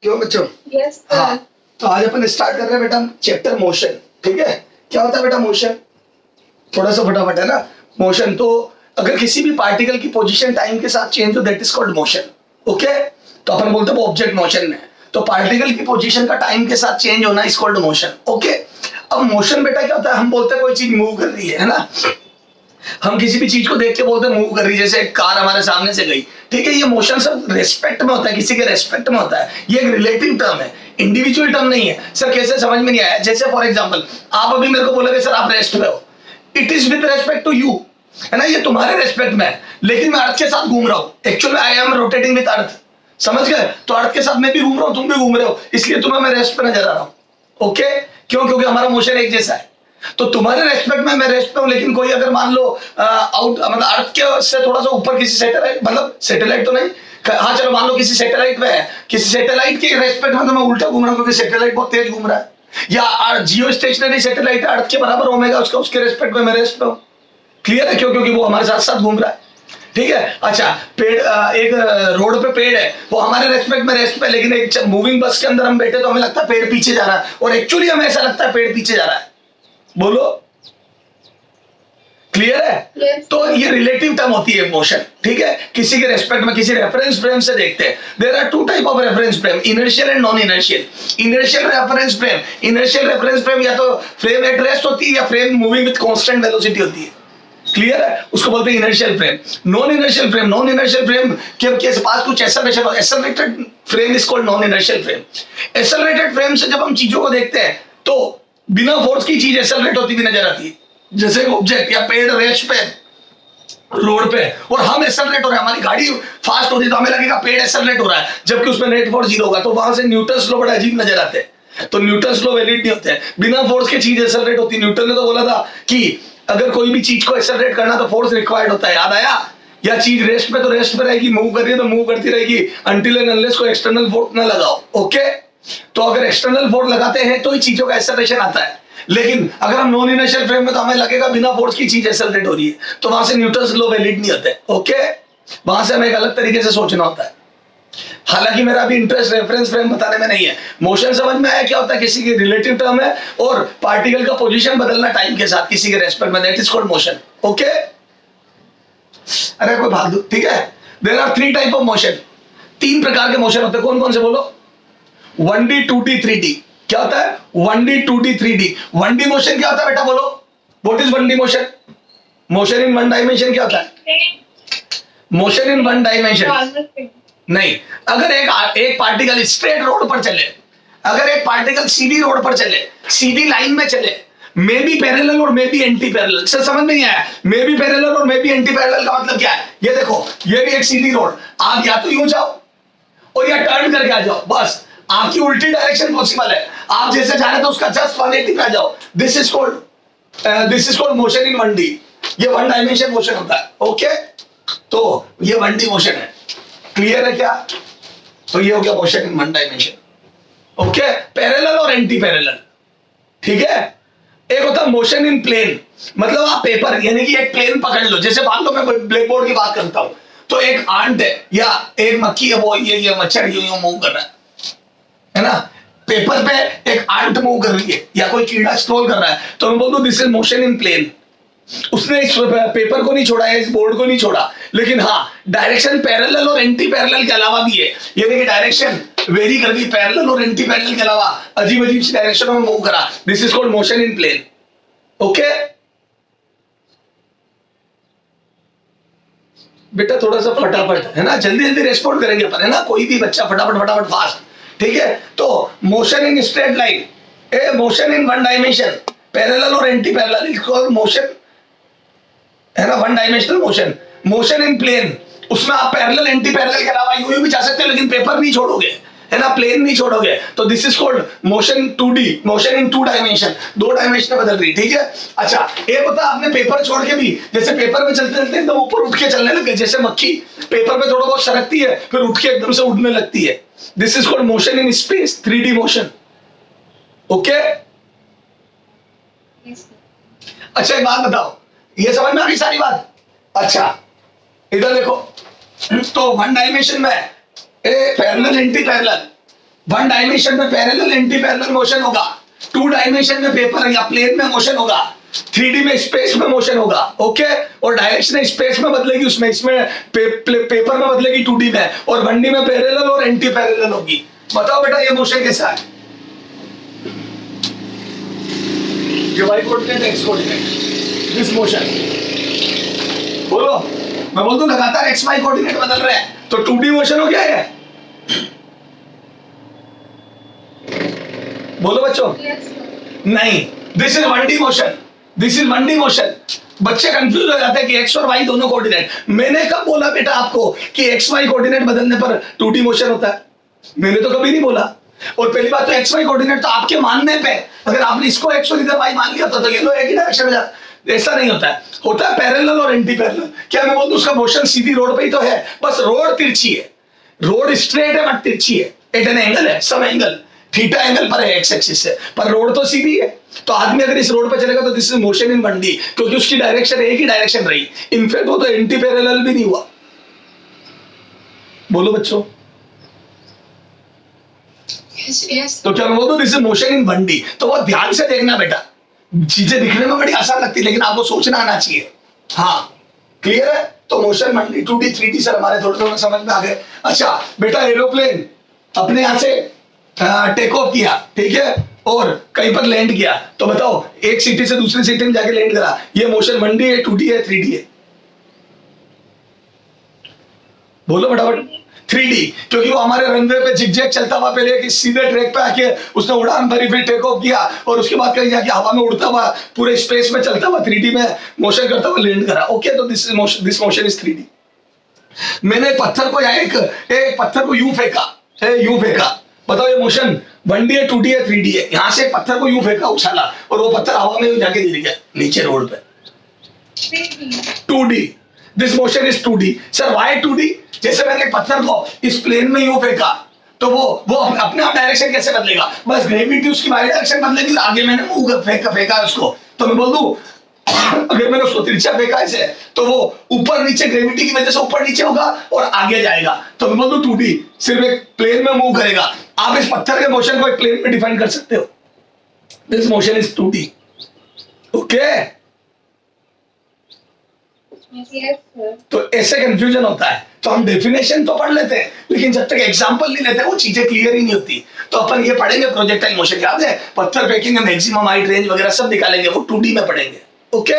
क्यों बच्चों? यस हाँ, तो आज अपन स्टार्ट कर रहे हैं बेटा चैप्टर मोशन। ठीक है, क्या होता है बेटा मोशन? थोड़ा सा फटाफट है ना। मोशन तो अगर किसी भी पार्टिकल की पोजीशन टाइम के साथ चेंज हो that is called motion. Okay, तो अपन बोलते हैं वो ऑब्जेक्ट मोशन में, तो पार्टिकल की पोजीशन का टाइम के साथ चेंज होना इज कॉल्ड मोशन। ओके, अब मोशन बेटा क्या होता है? हम बोलते हैं कोई चीज मूव कर रही है ना, हम किसी भी चीज को देख के बोलते हैं मूव कर रही है, जैसे एक कार हमारे सामने से गई। ठीक है, ये मोशन सब रेस्पेक्ट में होता है, किसी के रेस्पेक्ट में होता है। ये एक रिलेटिव टर्म है, इंडिविजुअल टर्म नहीं है। सर कैसे? समझ में नहीं आया। जैसे फॉर एग्जांपल आप अभी मेरे को बोलोगे सर आप रेस्ट में हो, it is with respect to you, है ना, ये तुम्हारे रेस्पेक्ट में है, लेकिन मैं अर्थ के साथ घूम रहा हूं। Actually I am rotating with अर्थ, समझ गए? तो अर्थ के साथ मैं भी घूम रहा हूं, तुम भी घूम रहे हो, इसलिए तुम्हें मैं रेस्ट पे नजर आ रहा हूं। ओके, क्यों? क्योंकि हमारा मोशन एक जैसा है। तो तुम्हारे रेस्पेक्ट में मैं रेस्ट पे हूं, लेकिन कोई अगर मान लो आउट मतलब अर्थ के से थोड़ा सा ऊपर किसी सैटेलाइट, मतलब सैटेलाइट तो नहीं, हाँ चलो मान लो किसी सैटेलाइट में है, किसी सैटेलाइट के रेस्पेक्ट में तो मैं उल्टा घूम रहा हूं क्योंकि सैटेलाइट बहुत तेज घूम रहा है। या जियो स्टेशनरी सैटेलाइट अर्थ के बराबर होगा, उसका उसके रेस्पेक्ट में मैं रेस्ट पे हूं। क्लियर है? क्यों? क्योंकि वो हमारे साथ साथ घूम रहा है। ठीक है, अच्छा पेड़, एक रोड पे पेड़ है, वो हमारे रेस्पेक्ट में रेस्ट पे, लेकिन एक मूविंग बस के अंदर हम बैठे तो हमें लगता है पेड़ पीछे जा रहा है, और एक्चुअली हमें ऐसा लगता है पेड़ पीछे जा रहा है। बोलो, क्लियर है? Yes. तो ये रिलेटिव टर्म होती है मोशन। ठीक है, किसी के रेस्पेक्ट में किसी रेफरेंस फ्रेम से देखते हैं। There are two type of reference frame, inertial and non inertial. Inertial reference frame, inertial reference frame या तो फ्रेम एट रेस्ट होती है या frame moving with constant velocity होती है। क्लियर है? उसको बोलते हैं inertial frame. Non inertial frame, non inertial frame के पास कुछ acceleration, accelerated frame is called non inertial frame. Accelerated frame से जब हम चीजों को देखते हैं तो बिना फोर्स की चीज एक्सेलरेट होती हुई नजर आती है, जैसे ऑब्जेक्ट या पेड़ रेस्ट पे, रोड पे, और हम एक्सेलरेट हो रहे हैं, हमारी गाड़ी फास्ट हो रही है तो हमें लगेगा पेड़ एक्सेलरेट हो रहा है, जबकि उसमें नेट फोर्स जीरो होगा, तो वहां से न्यूटन लॉ बड़ा अजीब नजर आते हैं। तो न्यूटन लॉ वैलिड नहीं होते हैं, बिना फोर्स के चीज एक्सेलरेट होती है। न्यूटन ने तो बोला था कि अगर कोई भी चीज को एक्सेलरेट करना तो फोर्स रिक्वायर्ड होता है, याद आया? या चीज रेस्ट पे तो रेस्ट पे रहेगी, मूव कर रही है तो मूव करती रहेगी, अनटिल एंड अनलेस कोई एक्सटर्नल फोर्स ना लगाओ। ओके, तो अगर एक्सटर्नल फोर्स लगाते हैं तो ही चीजों का एक्सेलरेशन आता है, लेकिन अगर हम नॉन इनर्शियल फ्रेम में तो हमें लगेगा बिना फोर्स की चीज एक्सेलरेट हो रही है, तो वहां से न्यूटन लॉ वैलिड नहीं होता है। ओके, वहां से हमें एक अलग तरीके से सोचना होता है। हालांकि मेरा अभी इंटरेस्ट रेफरेंस फ्रेम बताने में नहीं है। मोशन समझ में आया क्या होता है? किसी की रिलेटिव टर्म है और पार्टिकल का पोजीशन बदलना टाइम के साथ किसी के रेस्पेक्ट में, that is called motion. Okay, अरे कोई भाग दो। ठीक है, there are three type of motion, तीन प्रकार के मोशन होते हैं। कौन कौन से बोलो? 1D 2D 3D। क्या होता है 1D 2D 3D? 1D motion क्या होता है बेटा? बोलो, what is 1D motion? Motion in one dimension क्या होता है? मोशन इन वन डायमेंशन नहीं। अगर एक पार्टिकल स्ट्रेट रोड पर चले, अगर एक पार्टिकल सीधी रोड पर चले, सीधी लाइन में चले, मे बी पैरेलल और may be anti parallel. Sir समझ में नहीं आया? मे बी पैरेलल और मे बी एंटी पैरेलल का मतलब क्या है? ये देखो, ये भी एक सीधी रोड, आप या तो यूं जाओ और या टर्न करके आ जाओ, बस आपकी उल्टी डायरेक्शन पॉसिबल है। आप जैसे जा रहे थे उसका जस्ट 180 पे आ जाओ। This is called motion in 1D। ये वन डायमेंशन मोशन होता है। ओके, तो ये 1D मोशन है। क्लियर है क्या? तो ये हो गया motion in one dimension. Okay, parallel और एंटी पैरेलल। ठीक है, एक होता है मोशन इन प्लेन, मतलब आप पेपर यानी कि एक प्लेन पकड़ लो, जैसे मान लो मैं ब्लैक बोर्ड की बात करता हूं, तो एक आंट है या एक मक्खी है, वो ये मच्छर यूं मूव कर रहा है ना, पेपर पे एक आंट मूव कर रही है या कोई कीड़ा स्क्रॉल कर रहा है, तो मैं बोल दूं this is motion in plane. उसने इस पेपर को नहीं छोड़ा है, इस बोर्ड को नहीं छोड़ा, लेकिन हाँ डायरेक्शन पैरेलल और एंटी पैरेलल के अलावा भी है, यानी कि डायरेक्शन वेरी कर दी पैरेलल और एंटी पैरेलल के अलावा, अजीब अजीब सी डायरेक्शन में मूव करा। This is called motion in plane. Okay बेटा, थोड़ा सा फटाफट है ना, जल्दी जल्दी रेस्पॉन्ड करेंगे अपन, है ना, कोई भी बच्चा फटाफट फटाफट फास्ट। ठीक है, तो motion in straight line, a motion in one dimension, parallel और anti parallel is called motion, है ना, one dimensional motion. Motion in plane, उसमें आप पैरेलल एंटी पैरेलल के अलावा यूं भी जा सकते हो, लेकिन पेपर नहीं छोड़ोगे, है ना, प्लेन नहीं छोड़ोगे, तो this is called motion 2D, motion in 2 dimension, 2 dimension में बदल रही। ठीक है, अच्छा एक होता है आपने पेपर छोड़ के भी, जैसे पेपर में चलते चलते एकदम ऊपर उठ के चलने लगे, जैसे मक्खी पेपर पे थोड़ा बहुत सरकती है फिर उठ के एकदम से उड़ने लगती है, this is called motion in space, 3D motion. Okay, अच्छा एक बात बताओ, ये समझ में आ गई सारी बात? अच्छा इधर देखो, तो वन डायमेंशन में parallel anti parallel, one dimension में पैरेलल एंटी पैरेलल मोशन होगा, टू डायमेंशन में पेपर या प्लेन में मोशन होगा, 3D में स्पेस में मोशन होगा, ओके। और डायरेक्शन स्पेस में बदलेगी, उसमें इसमें पेपर में बदलेगी 2D में, और 1D में पैरेलल और एंटी पैरेलल होगी। बताओ बेटा ये मोशन कैसा है? ये Y coordinate X coordinate, this motion. बोलो, मैं बोल दूं लगातार एक्स वाई कोऑर्डिनेट बदल रहे हैं तो 2D मोशन हो गया है। बोलो बच्चों। नहीं, this is 1D motion, this is 1D motion. बच्चे कंफ्यूज हो जाते हैं कि एक्स और वाई दोनों कोऑर्डिनेट। मैंने कब बोला बेटा आपको कि एक्स वाई कोऑर्डिनेट बदलने पर 2D मोशन होता है? मैंने तो कभी नहीं बोला। और पहली बात तो एक्स वाई कोऑर्डिनेट तो आपके मानने पे, अगर आपने इसको एक्स और इधर वाई मान लिया तो ये लो एक ही डायरेक्शन में जाता, ऐसा नहीं होता है। होता है पैरेलल और एंटी पैरेलल। क्या मैं बोल दूं उसका मोशन सीधी रोड पे ही तो है, बस रोड तिरछी है, रोड स्ट्रेट है बट तिरछी है, एट एन एंगल है, सब एंगल थीटा एंगल पर है एक्स एक्सिस से, पर रोड तो सीधी है। तो आदमी अगर इस रोड पे चलेगा तो this is motion in 1D, क्योंकि उसकी डायरेक्शन एक ही डायरेक्शन रही। इनफैक्ट वो तो एंटी पैरेलल भी नहीं हुआ। बोलो बच्चों। yes. तो क्या मैं बोल दूं this is motion in 1D? तो बहुत ध्यान से देखना बेटा, चीजें दिखने में बड़ी आसान लगती है लेकिन आपको सोचना आना चाहिए। हाँ, क्लियर है? तो motion 1D 2D 3D sir हमारे थोड़े थोड़े समझ में आ गए। अच्छा बेटा, एरोप्लेन अपने यहां से टेक ऑफ किया, ठीक है, और कहीं पर लैंड किया, तो बताओ एक सिटी से दूसरी सिटी में जाके लैंड करा, ये मोशन 1D है 2D है 3D है? बोलो फटाफट। 3D, क्योंकि वो हमारे रनवे पे जिगजैग चलता हुआ पहले कि सीधे ट्रैक पे आके उसने उड़ान भरी, फिर टेक ऑफ किया और उसके बाद कहीं जाके हवा में उड़ता हुआ पूरे स्पेस में चलता हुआ 3D में मोशन करता हुआ लैंड करा। ओके, तो दिस मोशन इज 3D। मैंने एक पत्थर को एक पत्थर को यूं फेंका, बताओ ये मोशन 1D है 2D है 3D है? यहां से एक पत्थर को यूं फेंका, उछाला, और वो पत्थर हवा में जाके गिर गया नीचे रोड पे, 2D। This motion is 2D। Sir why 2D? जैसे मैंने एक पत्थर को इस प्लेन में यूं फेंका तो वो अपने आप डायरेक्शन कैसे बदलेगा? बस ग्रेविटी उसकी बाई डायरेक्शन बदलेगी। आगे मैंने मुंह फेंका उसको, तो मैं बोल दूं अगर मैंने उसको तिरछा फेंका ऐसे तो वो ऊपर नीचे ग्रेविटी की वजह से ऊपर नीचे होगा और आगे जाएगा। तो मैं बोल दूं 2D सिर्फ एक प्लेन में मूव करेगा। आप इस पत्थर के मोशन को एक प्लेन में डिफाइन कर सकते हो। This motion is 2D। Okay, तो ऐसे कंफ्यूजन होता है। तो हम डेफिनेशन तो पढ़ लेते हैं लेकिन जब तक एग्जांपल नहीं लेते वो चीजें क्लियर ही नहीं होती। तो अपन ये पढ़ेंगे प्रोजेक्टाइल मोशन, याद है? पत्थर फेंकेंगे, मैक्सिमम हाइट, रेंज वगैरह सब निकालेंगे, वो 2D में पढ़ेंगे। ओके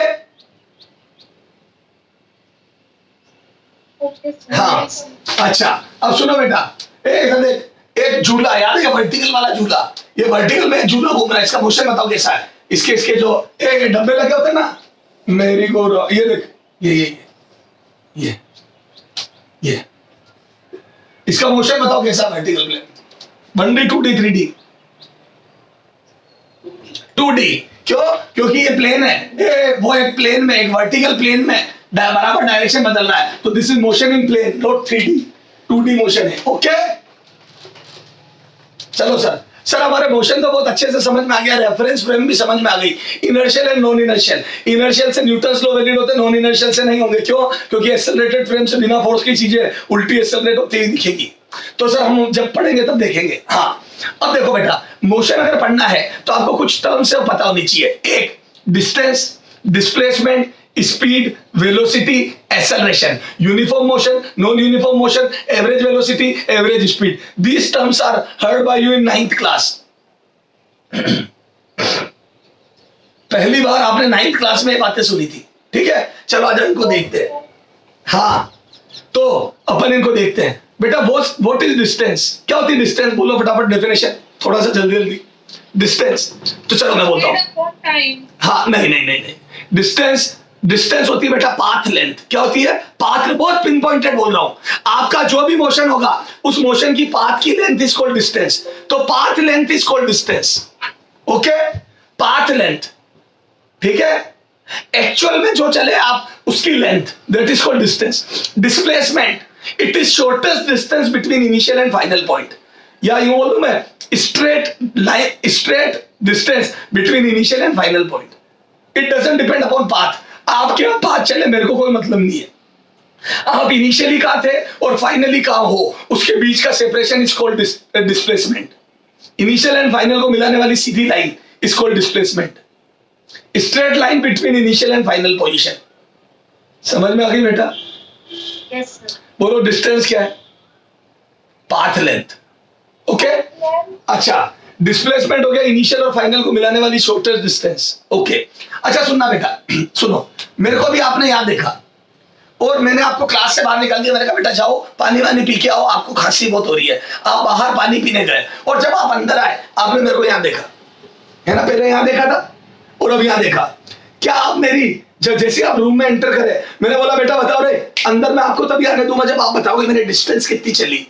हाँ, अच्छा अब सुनो बेटा, एक झूला, याद है वर्टिकल वाला झूला? ये वर्टिकल में झूला घूम रहा है, इसका मोशन बताओ कैसा है? इसके जो डब्बे लगे होते हैं ना, मेरी को ये देख, ये इसका मोशन बताओ कैसा? Vertical plane 1D 2D 3D? 2D। क्यों? क्योंकि ये प्लेन है, वो एक प्लेन में, एक वर्टिकल प्लेन में बराबर डायरेक्शन बदल रहा है, तो this is motion in plane, not 3D। 2D motion है। ओके, चलो सर हमारे मोशन तो बहुत अच्छे से समझ में आ गया, रेफरेंस फ्रेम भी समझ में आ गई। Inertial and non inertial, inertial से न्यूटन्स लॉ वैलिड होते हैं, नॉन इनर्शियल से नहीं होंगे। क्यों? क्योंकि एक्सेलरेटेड फ्रेम से बिना फोर्स की चीजें उल्टी एक्सेलरेट होती हुई दिखेगी। तो सर हम जब पढ़ेंगे तब देखेंगे। हाँ, अब देखो बेटा, मोशन अगर पढ़ना है तो आपको कुछ टर्म से पता होनी चाहिए। एक distance, displacement, speed, velocity, acceleration, uniform motion, non uniform motion, average velocity, average speed. These terms are heard by you in 9th class. पहली बार आपने 9th क्लास में ये बातें सुनी थी, ठीक है? चलो आज इनको देखते हैं। हाँ, तो अपन इनको देखते हैं। बेटा व्हाट इज डिस्टेंस? क्या होती है डिस्टेंस? बोलो फटाफट डेफिनेशन, थोड़ा सा जल्दी। डिस्टेंस, तो चलो मैं बोलता हूँ। हाँ, नहीं, डिस्टेंस होती है बेटा पाथ लेंथ। क्या होती है? पाथ। बहुत पिन पॉइंटेड बोल रहा हूं। आपका जो भी मोशन होगा उस मोशन की पाथ की लेंथ इज कॉल्ड डिस्टेंस। तो path length is called distance. Okay, path length, ठीक है? एक्चुअल में जो चले आप उसकी length, that is called distance. Displacement, it is shortest distance between initial and final point, या यूं बोलूं मैं straight distance between initial and final point. It doesn't depend upon path. आपके यहाँ पाथ चले, मेरे को कोई मतलब नहीं है। आप इनिशियली कहां थे और फाइनली कहां हो, उसके बीच का separation is called displacement. Initial and final को मिलाने वाली सीधी line is called displacement. Straight line between initial and final position. समझ में आ गई बेटा? Yes sir. बोलो डिस्टेंस क्या है? Path length. ओके, अच्छा डिस्प्लेसमेंट हो गया इनिशियल और फाइनल को मिलाने वाली शॉर्टेस्ट डिस्टेंस। ओके, अच्छा सुनना बेटा, सुनो, मेरे को भी आपने यहाँ देखा और मैंने आपको क्लास से बाहर निकाल दिया। मैंने कहा बेटा जाओ पानी वानी पी के आओ, आपको खांसी बहुत हो रही है। आप बाहर पानी पीने गए और जब आप अंदर आए आपने मेरे को यहाँ देखा है ना, पहले यहाँ देखा था और अब यहाँ देखा। क्या आप मेरी जब जैसे आप रूम में एंटर करे, मैंने बोला बेटा बताओ रे अंदर मैं आपको तभी आने दूंगा जब आप बताओगे मेरी डिस्टेंस कितनी चली।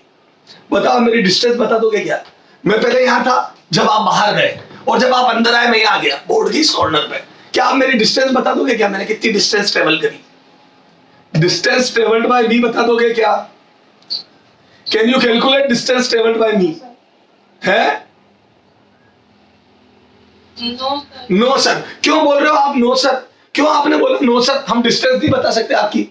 बताओ मेरी डिस्टेंस बता दोगे क्या? मैं पहले यहाँ था जब आप बाहर गए और जब आप अंदर आए मैं यहाँ आ गया बोर्ड की इस कॉर्नर पे। क्या आप मेरी डिस्टेंस बता दोगे क्या? मैंने कितनी डिस्टेंस ट्रेवल करी? डिस्टेंस ट्रेवल्ड बाय मी बता दोगे क्या? Can you calculate distance travelled by me? है? No sir. क्यों बोल रहे हो आप नो सर? क्यों आपने बोला नो सर? हम डिस्टेंस नहीं बता सकते आपकी।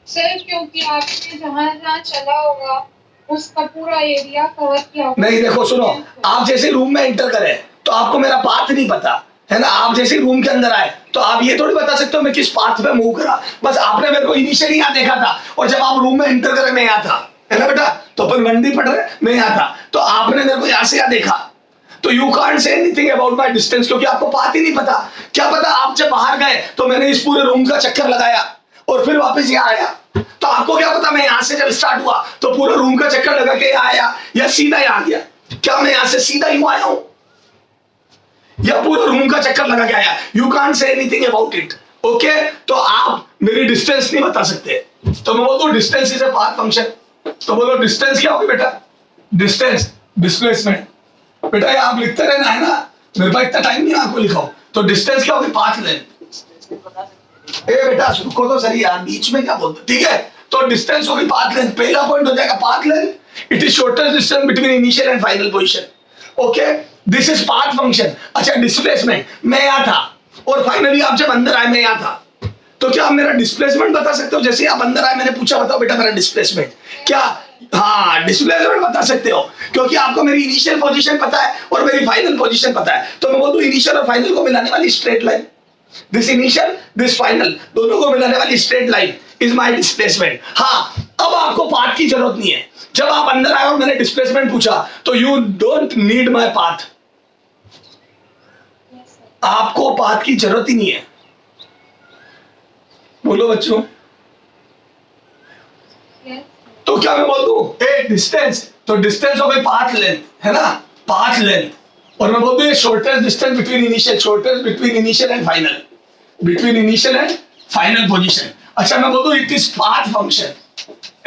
सर क्योंकि आपने जहाँ जहाँ चला होगा उसका पूरा एरिया कवर किया होगा। नहीं देखो सुनो, आप जैसे रूम में एंटर करें तो आपको मेरा पाथ नहीं पता है ना। आप जैसे रूम के अंदर आए तो आप ये थोड़ी बता सकते हो मैं किस पाथ पे मूव करा। बस आपने मेरे को इनिशियली यहाँ देखा था और जब आप रूम में एंटर करे मैं यहाँ था, है ना बेटा? तो अपन मंडी पढ़ रहे, मैं यहाँ था, तो आपने मेरे को यहाँ से यहाँ देखा। तो you can't say anything about my distance क्योंकि आपको पाथ ही नहीं पता। क्या पता आप जब बाहर गए तो मैंने इस पूरे रूम का चक्कर लगाया और फिर वापस यहाँ आया, तो आपको क्या पता मैं यहाँ से जब स्टार्ट हुआ तो पूरा रूम का चक्कर लगा के यहाँ आया या सीधा यहाँ आ गया? क्या मैं यहाँ से सीधा यूं आया हूं या पूरा रूम का चक्कर लगा के आया? You can't say anything about it. Okay, तो आप मेरी डिस्टेंस नहीं बता सकते। तो मैं बोलता हूँ distance is a path function. तो बोलो डिस्टेंस क्या होगी बेटा? Distance displacement. बेटा ये आप लिखते रहना है ना, मेरे पास इतना टाइम नहीं आपको लिखाओ। तो डिस्टेंस क्या होगी? Path length. ए बेटा रुको तो सही यार, बीच में क्या बोलते? ठीक है, तो डिस्टेंस होगी पाथ लेंथ। पहला पॉइंट हो जाएगा path length. It is shortest distance between initial and final position. Okay, this is path function. अच्छा डिस्प्लेसमेंट, मैं यहाँ था और फाइनली आप जब अंदर आए मैं यहाँ था, तो क्या आप मेरा डिस्प्लेसमेंट बता सकते हो? जैसे आप अंदर आए मैंने पूछा बताओ बेटा मेरा डिस्प्लेसमेंट क्या? हाँ डिस्प्लेसमेंट बता सकते हो क्योंकि आपको मेरी इनिशियल पोजीशन पता है और मेरी फाइनल पोजीशन पता है। तो मैं बोल दूं इनिशियल और फाइनल को मिलाने वाली straight line, this initial this final, दोनों को मिलाने वाली straight line is my displacement. हाँ, अब आपको पाथ की जरूरत नहीं है। जब आप अंदर आए और मैंने डिस्प्लेसमेंट पूछा तो you don't need my path. आपको पाथ की जरूरत ही नहीं है। बोलो बच्चों। तो क्या मैं बोल दूं ए डिस्टेंस, तो डिस्टेंस हो गई पाथ लेंथ, है ना? Path length. और मैं बोल दूं ये shortest distance between initial, shortest between initial and final, between initial and final position. अच्छा मैं बोल दूं it is path function.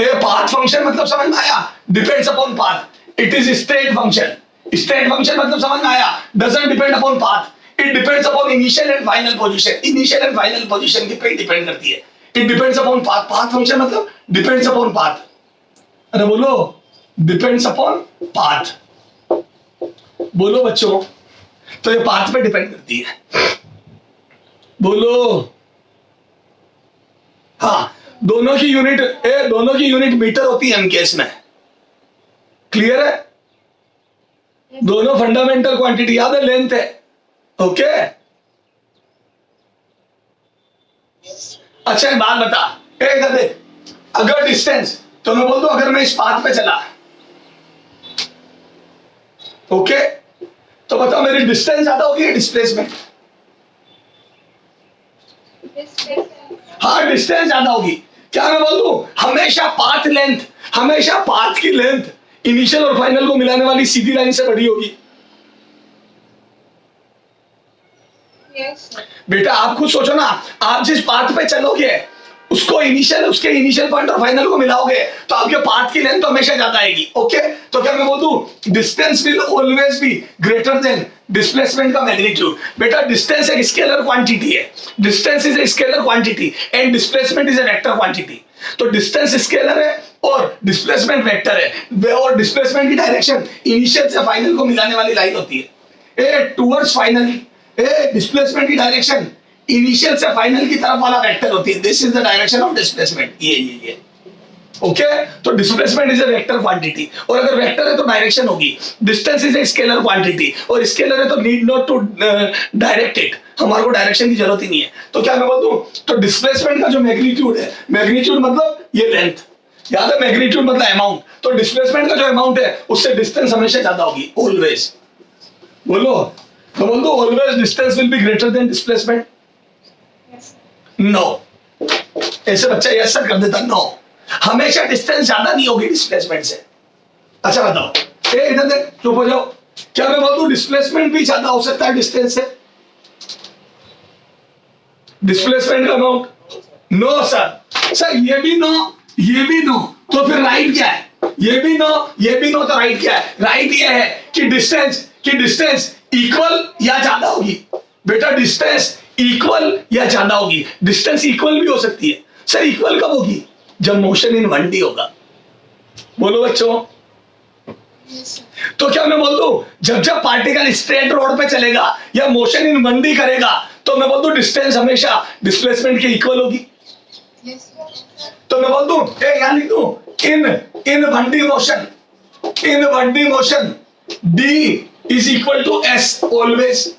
A path function मतलब समझ में आया? Depends upon path. It is straight function. Straight function मतलब समझ में आया? Doesn't depend upon path, it depends upon initial and final position. Initial and final position के पे डिपेंड करती है। It depends upon path. Path function मतलब depends upon path. अरे बोलो डिपेंड्स अपॉन पाथ। बोलो बच्चों, तो ये पाथ पे डिपेंड करती है। बोलो। हाँ, दोनों की यूनिट मीटर होती है एमकेएस में। क्लियर है? दोनों फंडामेंटल क्वांटिटी याद है, लेंथ है। ओके अच्छा एक बात बता, गधे, अगर डिस्टेंस, तो मैं बोल दूं अगर मैं इस पाथ पे चला, ओके, तो बताओ मेरी डिस्टेंस ज्यादा होगी डिस्प्लेसमेंट? हाँ डिस्टेंस ज्यादा होगी। क्या मैं बोल दूं हमेशा पाथ लेंथ, हमेशा पाथ की लेंथ इनिशियल और फाइनल को मिलाने वाली सीधी लाइन से बड़ी होगी। बेटा आप खुद सोचो ना, आप जिस पाथ पे चलोगे उसको उसके इनिशियल पॉइंट और फाइनल को मिलाओगे तो आपके पाथ की लेंथ तो हमेशा ज्यादा आएगी। ओके, तो क्या मैं बोल दूं distance will always be greater than displacement का मैग्नीट्यूड। बेटा डिस्टेंस एक स्केलर क्वांटिटी है, distance is a scalar quantity and displacement is a vector quantity. तो डिस्टेंस स्केलर है और डिस्प्लेसमेंट वेक्टर है, और डिस्प्लेसमेंट की डायरेक्शन इनिशियल से फाइनल को मिलाने वाली लाइन होती है। ए टुवर्ड्स फाइनल, डिस्प्लेसमेंट की डायरेक्शन इनिशियल से फाइनल की तरफ वाला वेक्टर होती है। This is the direction of displacement. ये ओके तो displacement is a vector quantity, और अगर वेक्टर है तो डायरेक्शन होगी। Distance is a scalar quantity, और स्केलर है तो need not to direct it, हमारे को डायरेक्शन की जरूरत ही नहीं है। तो क्या मैं बोल दूं, तो डिस्प्लेसमेंट का जो मैग्नीट्यूड है, मैग्नीट्यूड मतलब ये लेंथ, याद है मैग्नीट्यूड मतलब अमाउंट, तो डिस्प्लेसमेंट का जो अमाउंट है उससे डिस्टेंस हमेशा ज्यादा होगी, ऑलवेज। बोलो, तो बोल दो always distance will be greater than displacement. Yes. No, ऐसे बच्चा यस सर कर देता, नो, हमेशा डिस्टेंस ज्यादा नहीं होगी डिस्प्लेसमेंट से। अच्छा बताओ, ए इधर देख, चुप हो जाओ, क्या मैं बोल दूं डिस्प्लेसमेंट भी ज्यादा हो सकता है डिस्टेंस से? डिस्प्लेसमेंट का अमाउंट, नो सर, सर ये भी नो, ये भी नो, तो फिर राइट क्या है? ये भी नो, ये भी नो, तो राइट क्या है? राइट ये है कि डिस्टेंस इक्वल या ज्यादा होगी। बेटा डिस्टेंस इक्वल या ज्यादा होगी, डिस्टेंस इक्वल भी हो सकती है। सर इक्वल कब होगी? जब मोशन इन 1D होगा। बोलो बच्चों, Yes, sir. तो क्या मैं बोल दूं जब जब पार्टिकल स्ट्रेट रोड पे चलेगा या मोशन इन 1D करेगा तो मैं बोल दूं डिस्टेंस हमेशा डिस्प्लेसमेंट के इक्वल होगी। Yes, sir. तो मैं बोल दूं यहां लिख दूं in 1D motion D is equal to S always.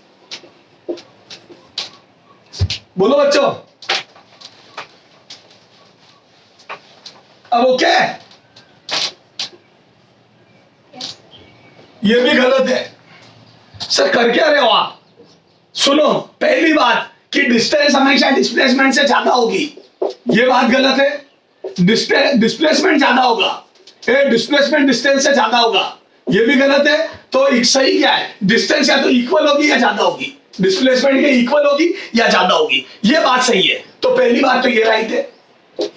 बोलो बच्चों, अब ओके? Yes. ये भी गलत है। सर कर क्या रहे हो आप? सुनो, पहली बात कि डिस्टेंस हमेशा डिस्प्लेसमेंट से ज्यादा होगी, ये बात गलत है। डिस्प्लेसमेंट ज्यादा होगा, डिस्प्लेसमेंट डिस्टेंस से ज्यादा होगा, ये भी गलत है। तो एक सही क्या है? डिस्टेंस या तो इक्वल होगी या ज्यादा होगी, डिस्प्लेसमेंट के इक्वल होगी या ज्यादा होगी, ये बात सही है। तो पहली बात तो ये राइट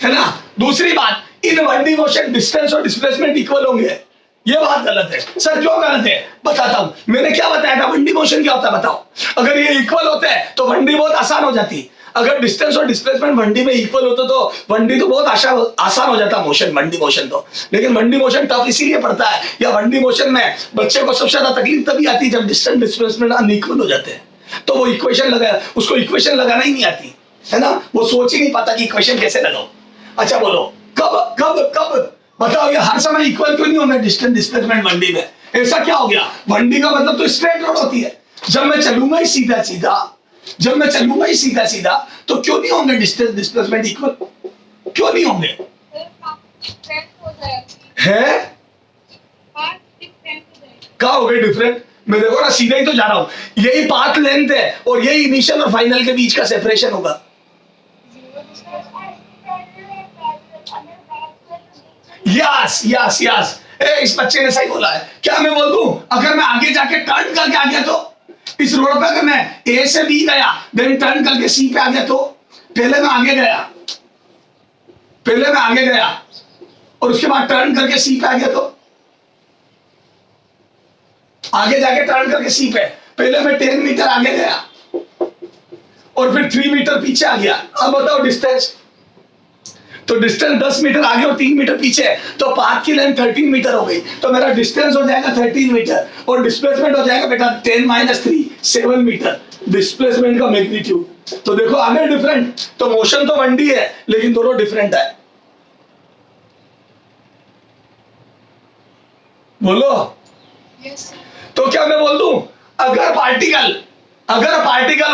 है ना। दूसरी बात, इन 1D मोशन डिस्टेंस और डिस्प्लेसमेंट इक्वल होंगे, ये बात गलत है। सर क्यों गलत है? बताता हूं। मैंने क्या बताया था 1D मोशन क्या होता है बताओ? अगर ये इक्वल होते हैं तो 1D बहुत आसान हो जाती। अगर डिस्टेंस और डिस्प्लेसमेंट 1D में इक्वल होता तो 1D तो बहुत आसान हो जाता मोशन, 1D मोशन तो। लेकिन 1D मोशन टफ इसीलिए पड़ता है, या 1D मोशन में बच्चे को सबसे ज्यादा तकलीफ तभी आती है जब डिस्टेंस डिस्प्लेसमेंट अनइक्वल हो जाते हैं। तो वो उसको इक्वेशन लगाना ही नहीं आती है ना, वो सोच ही नहीं पाता कि इक्वेशन कैसे लगाओ। अच्छा बोलो, कब कब कब बताओ ये हर समय इक्वल क्यों नहीं होंगे डिस्टेंस डिस्प्लेसमेंट 1D में? ऐसा क्या हो गया? 1D का मतलब तो स्ट्रेट रोड होती है। जब मैं चलूंगा ही सीधा सीधा तो क्यों नहीं होंगे डिस्टेंस डिस्प्लेसमेंट इक्वल? क्यों नहीं होंगे? Sir, काफी different हो जाएगी। है Path different हो जाएगी। क्या हो गए डिफरेंट? मैं देखो ना सीधा ही तो जा रहा हूं, यही पाथ लेंथ है और यही इनिशियल और फाइनल के बीच का सेपरेशन होगा। Zero distance। यस इस बच्चे ने सही बोला है। क्या मैं बोल दूं अगर मैं आगे जाके टर्न करके आ गया तो? इस रोड पे अगर मैं ए से बी गया देन टर्न करके सी पे आ गया तो? पहले मैं आगे गया और उसके बाद टर्न करके सी पे आ गया तो? आगे जाके टर्न करके सी पे, पहले मैं 10 मीटर आगे गया और फिर 3 मीटर पीछे आ गया। अब बताओ डिस्टेंस, तो डिस्टेंस 10 मीटर आगे और 3 मीटर पीछे है, तो पाथ की लेंथ 13 मीटर हो गई, तो मेरा डिस्टेंस हो जाएगा 13 मीटर और डिस्प्लेसमेंट हो जाएगा बेटा 10 - 3 7 मीटर डिस्प्लेसमेंट का मैग्नीट्यूड। तो देखो आगे डिफरेंट, तो मोशन तो 1D है लेकिन दोनों डिफरेंट है। बोलो, Yes, sir. तो क्या मैं बोल दूं अगर पार्टिकल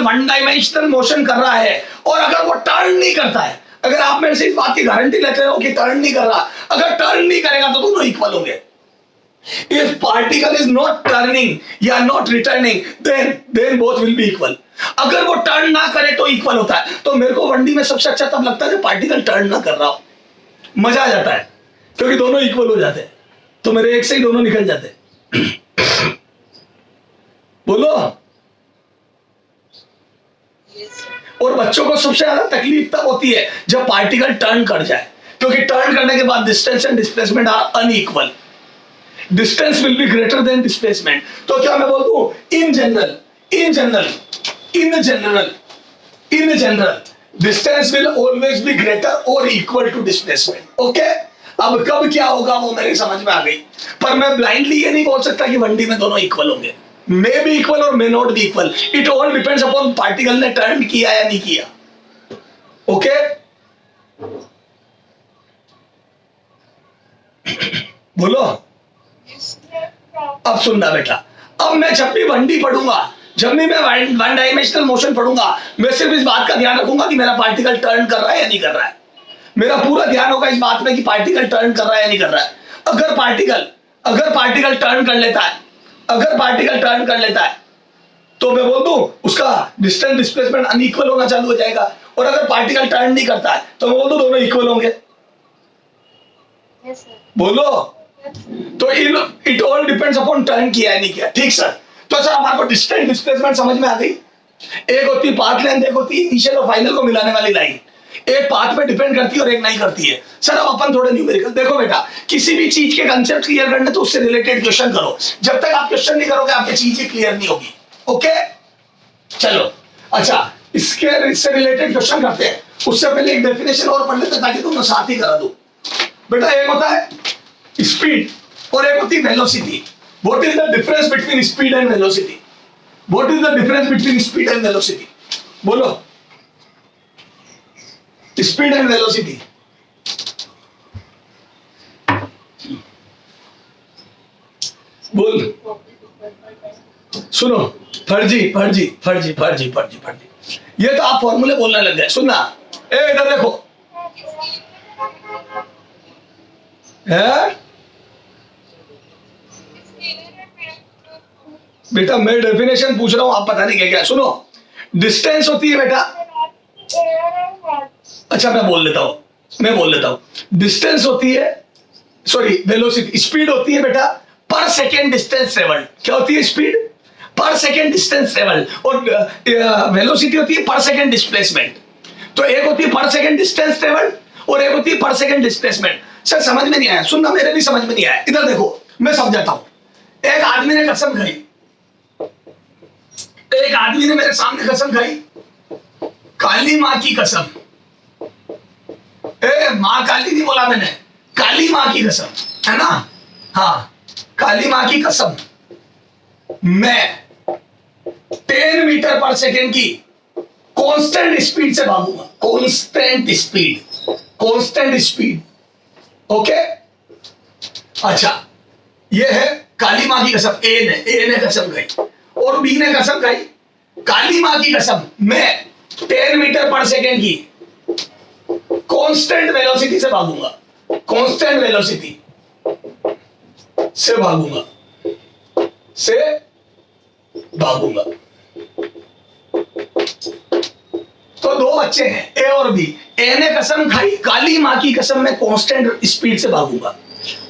1 डायमेंशनल मोशन कर रहा है और अगर वो टर्न नहीं करता है, अगर आप मेरे से इस बात की गारंटी लेते हो कि टर्न नहीं कर रहा, अगर टर्न नहीं करेगा तो दोनों इक्वल होंगे। If particle is not turning या not returning, then both will be equal. अगर वो टर्न ना करे तो इक्वल होता है। तो मेरे को 1D में सबसे अच्छा तब लगता है जब पार्टिकल टर्न ना कर रहा हो, मजा आ जाता है क्योंकि दोनों इक्वल हो जाते हैं, तो मेरे एक से ही दोनों निकल जाते हैं। बोलो, Yes, sir. और बच्चों को सबसे ज्यादा तकलीफ तब होती है जब पार्टिकल टर्न कर जाए, क्योंकि टर्न करने के बाद distance and displacement are unequal. Distance will be greater than displacement. तो क्या मैं बोल दूं in general distance will always be greater और इक्वल टू डिस्प्लेसमेंट। ओके, अब कब क्या होगा वो मेरे समझ में आ गई, पर मैं ब्लाइंडली ये नहीं बोल सकता कि 1D में दोनों इक्वल होंगे। मे बी इक्वल और may not be equal, it all depends upon particle ने टर्न किया या नहीं किया। ओके बोलो। अब सुनना बेटा, अब मैं जब भी 1D पढ़ूंगा, जब भी मैं वन डायमेंशनल मोशन पढ़ूंगा, मैं सिर्फ इस बात का ध्यान रखूंगा कि मेरा पार्टिकल टर्न कर रहा है या नहीं कर रहा है। मेरा पूरा ध्यान होगा इस बात में कि पार्टिकल टर्न कर रहा है या नहीं कर रहा है। अगर पार्टिकल टर्न कर लेता है, तो मैं बोल दूं उसका डिस्टेंस डिस्प्लेसमेंट अनइक्वल होना चालू हो जाएगा, और अगर पार्टिकल टर्न नहीं करता है तो मैं बोल दूं दोनों इक्वल होंगे। बोलो। तो it all depends upon turn किया है नहीं किया। ठीक सर, तो सर हमारे को डिस्टेंस डिस्प्लेसमेंट समझ में आ गई। एक होती है पाथ लेंथ, एक होती है इनिशियल और फाइनल को मिलाने वाली लाइन। एक पाथ पे डिपेंड करती है और एक नहीं करती है। सर अब अपन थोड़े न्यूमेरिकल देखो बेटा, किसी भी चीज के कंसेप्ट क्लियर करने तो उससे रिलेटेड क्वेश्चन करो। जब तक आप क्वेश्चन नहीं करोगे आपकी चीज ही क्लियर नहीं होगी। ओके चलो, अच्छा इससे रिलेटेड क्वेश्चन करते हैं। उससे पहले एक डेफिनेशन और पढ़ लेते हैं ताकि तुम साथ ही करा दो। बेटा एक होता है स्पीड और एक होती है velocity. What is the difference between speed and velocity? What is the difference between speed and velocity? बोलो। Speed and velocity. बोल। सुनो, फर्जी। ये तो आप फॉर्मूले बोलने लग गए। सुनना, इधर देखो है बेटा, मैं डेफिनेशन पूछ रहा हूं, आप पता नहीं क्या क्या। सुनो, डिस्टेंस होती है बेटा, अच्छा मैं बोल लेता हूं। डिस्टेंस होती है, सॉरी वेलोसिटी, स्पीड होती है बेटा पर सेकेंड डिस्टेंस ट्रेवल्ड। क्या होती है? स्पीड पर सेकेंड डिस्टेंस ट्रेवल्ड, और वेलोसिटी होती है पर सेकेंड डिस्प्लेसमेंट। तो एक होती है पर सेकेंड डिस्टेंस ट्रेवल्ड और एक होती है पर सेकेंड डिस्प्लेसमेंट। सर समझ में नहीं आया? सुनना, मेरे भी समझ में नहीं आया। इधर देखो मैं समझाता हूं। एक आदमी ने कसम खाई, एक आदमी ने मेरे सामने कसम खाई, काली मां की कसम। मां काली नहीं बोला मैंने, काली मां की कसम, है ना? हाँ, काली मां की कसम, मैं 10 मीटर पर सेकेंड की कांस्टेंट स्पीड से भागूंगा। Constant speed. ओके, अच्छा ये है काली मां की कसम। ए ने कसम खाई और बी ने कसम खाई, काली मां की कसम, मैं 10 मीटर पर सेकेंड की कांस्टेंट वेलोसिटी से भागूंगा। कांस्टेंट वेलोसिटी से भागूंगा। तो दो बच्चे हैं, ए और बी। ए ने कसम खाई, काली मां की कसम, मैं कांस्टेंट स्पीड से भागूंगा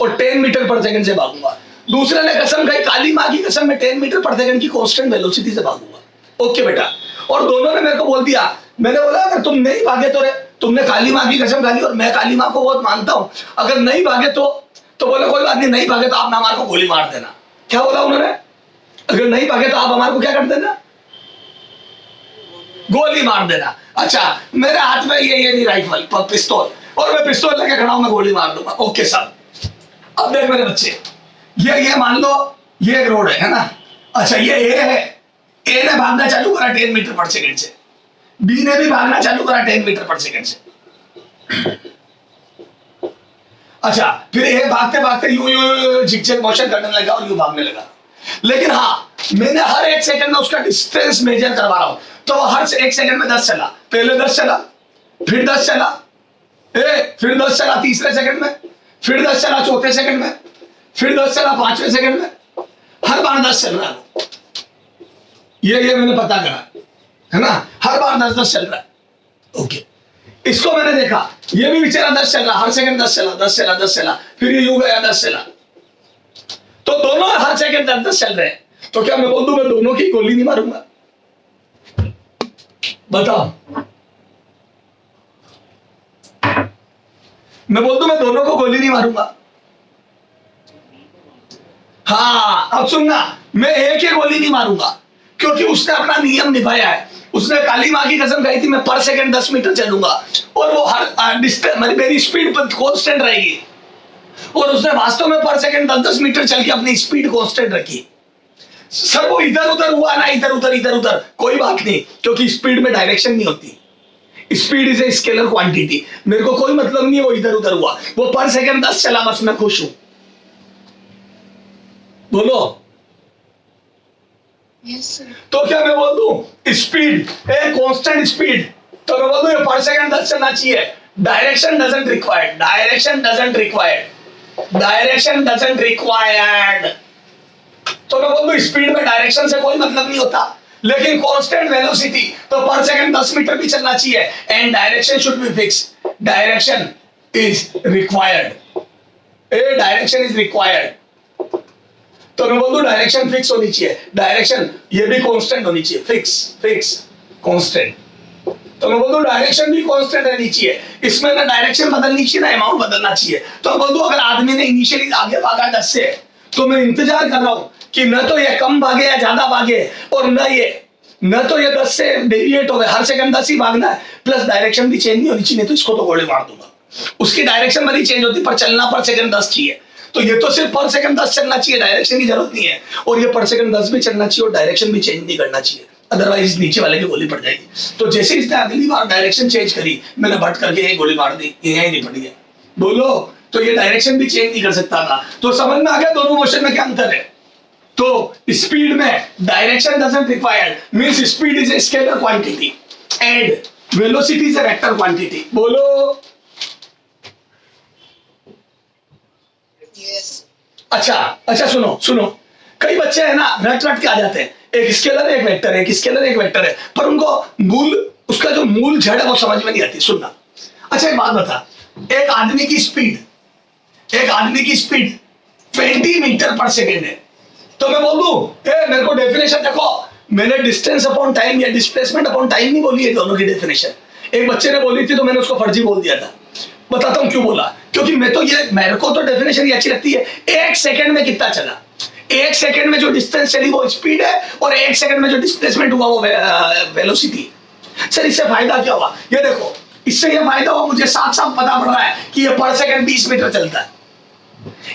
और 10 मीटर पर सेकंड से भागूंगा। दूसरे ने कसम खाई, काली मां की कसम, मैं 10 मीटर पर सेकंड की कांस्टेंट वेलोसिटी से भागूंगा। ओके बेटा, और दोनों ने मेरे को बोल दिया, मैंने बोला अगर तुम नहीं भागे तो तुमने काली मां की कसम खा ली और मैं काली मां को बहुत मानता हूं, अगर नहीं भागे तो बोले कोई बात नहीं भागे तो आप हमारे को गोली मार देना। क्या बोला उन्होंने? अगर नहीं भागे तो आप हमारे को क्या कर देना? गोली मार देना। अच्छा, मेरे हाथ में ये नहीं राइफल, पिस्तौल, और मैं पिस्तौल लेके खड़ा हूं, मैं गोली मार दूंगा। ओके साहब, अब देख मेरे बच्चे, ये मान लो ये एक रोड है ना? अच्छा ये ए है, ए ने भागना चालू करा 10 मीटर पर सेकंड से, बी ने भी भागना चालू करा 10 मीटर पर सेकंड से। अच्छा, फिर ए भागते भागते यूं झिकझक मोशन करने लगा और यूं भागने लगा। लेकिन हाँ, मैंने हर एक सेकंड में उसका डिस्टेंस मेजर करवा रहा हूं, तो हर एक सेकंड में 10 चला। पहले 10 चला, फिर 10 चला, फिर 10 चला तीसरे सेकंड में, फिर 10 चला चौथे सेकंड में, फिर 10 चला पांचवें सेकंड में। हर बार 10 चल रहा है। ये मैंने पता करा, है ना? हर बार 10 चल रहा है। ओके, इसको मैंने देखा, ये भी बेचारा 10 चल रहा, हर सेकंड 10 चला, फिर ये यूं गया 10 चला। तो दोनों हर सेकंड 10 चल रहे हैं। तो क्या मैं बोल दूं मैं दोनों की गोली नहीं मारूंगा? बताओ, मैं बोल दूं मैं दोनों को गोली नहीं मारूंगा? हाँ, अब सुनना, मैं एक ही गोली नहीं मारूंगा क्योंकि उसने अपना नियम निभाया है। उसने काली मां की कसम खाई थी मैं पर सेकंड 10 मीटर चलूंगा और वो हर डिस्टेंस मेरी स्पीड कांस्टेंट रहेगी, और उसने वास्तव में पर सेकंड 10 मीटर चल के अपनी स्पीड कांस्टेंट रखी। सर वो इधर उधर हुआ ना, इधर उधर कोई बात नहीं, क्योंकि स्पीड में डायरेक्शन नहीं होती। Speed is a scalar quantity, मेरे को कोई मतलब नहीं है वो इधर उधर हुआ, वो पर सेकंड 10 चला, बस मैं खुश हूं। बोलो। Yes sir. तो क्या मैं बोल दूं स्पीड ए कांस्टेंट स्पीड, तो मैं बोल दूं ये पर सेकंड 10 चलना चाहिए। Direction doesn't required, direction doesn't required, direction doesn't required. तो मैं बोल दूं स्पीड में डायरेक्शन से कोई मतलब नहीं होता, लेकिन कांस्टेंट वेलोसिटी तो पर सेकंड 10 मीटर भी चलना चाहिए and direction should be fix, direction is required, A direction is required. तो मैं बोल दूं डायरेक्शन फिक्स होनी चाहिए, डायरेक्शन ये भी कांस्टेंट होनी चाहिए, फिक्स फिक्स कांस्टेंट। तो मैं बोल दूं डायरेक्शन भी कांस्टेंट रहनी चाहिए, इसमें ना डायरेक्शन बदलनी चाहिए ना अमाउंट बदलना चाहिए। तो मैं बोल दूं अगर आदमी ने इनिशियली आगे भागा 10 से, तो मैं इंतजार कर रहा हूं कि न तो ये कम भागे या ज्यादा भागे, और न तो ये 10 से डेविएट हो गए, हर सेकंड 10 ही भागना है, प्लस डायरेक्शन भी चेंज नहीं होनी चाहिए, तो इसको तो गोले मार दूंगा। उसकी डायरेक्शन भले चेंज होती पर चलना पर सेकंड 10 चाहिए, तो ये तो सिर्फ पर सेकंड 10 चलना चाहिए, डायरेक्शन की जरूरत नहीं है, और ये पर सेकंड 10 भी चलना चाहिए और डायरेक्शन भी चेंज नहीं करना चाहिए, अदरवाइज नीचे वाले की गोली पड़ जाएगी। तो जैसे इसने अगली बार डायरेक्शन चेंज करी, मैंने भट करके यही गोली मार दी, ये यही नहीं पड़ गया। बोलो, तो ये डायरेक्शन भी चेंज नहीं कर सकता था। तो समझ में आ गया दोनों मोशन में क्या अंतर है। तो स्पीड में direction doesn't required, means speed is a scalar quantity and velocity is a vector quantity. बोलो। यस। अच्छा सुनो, कई बच्चे हैं ना रट के आ जाते हैं, एक स्केलर एक वेक्टर है, एक स्केलर एक वेक्टर है, पर उनको उसका जो मूल जड़ है वो समझ में नहीं आती। सुनना, अच्छा एक बात बता, एक आदमी की स्पीड 20 मीटर पर सेकेंड है, तो मैं बोल दूं मेरे को डेफिनेशन देखो, मैंने डिस्टेंस अपॉन टाइम या डिस्प्लेसमेंट अपॉन टाइम नहीं बोली है, दोनों की डेफिनेशन। एक बच्चे ने बोली थी तो मैंने उसको फर्जी बोल दिया था, बताता हूं क्यों बोला, क्योंकि मेरे को तो डेफिनेशन ये अच्छी लगती है, 1 सेकंड में कितना चला, 1 सेकंड में जो डिस्टेंस चली वो स्पीड है, और 1 सेकंड में जो डिस्प्लेसमेंट हुआ वो वेलोसिटी। सर इससे फायदा क्या हुआ, ये देखो, इससे ये फायदा हुआ मुझे साफ साफ पता पड़ रहा है कि ये पर सेकंड 20 मीटर चलता है,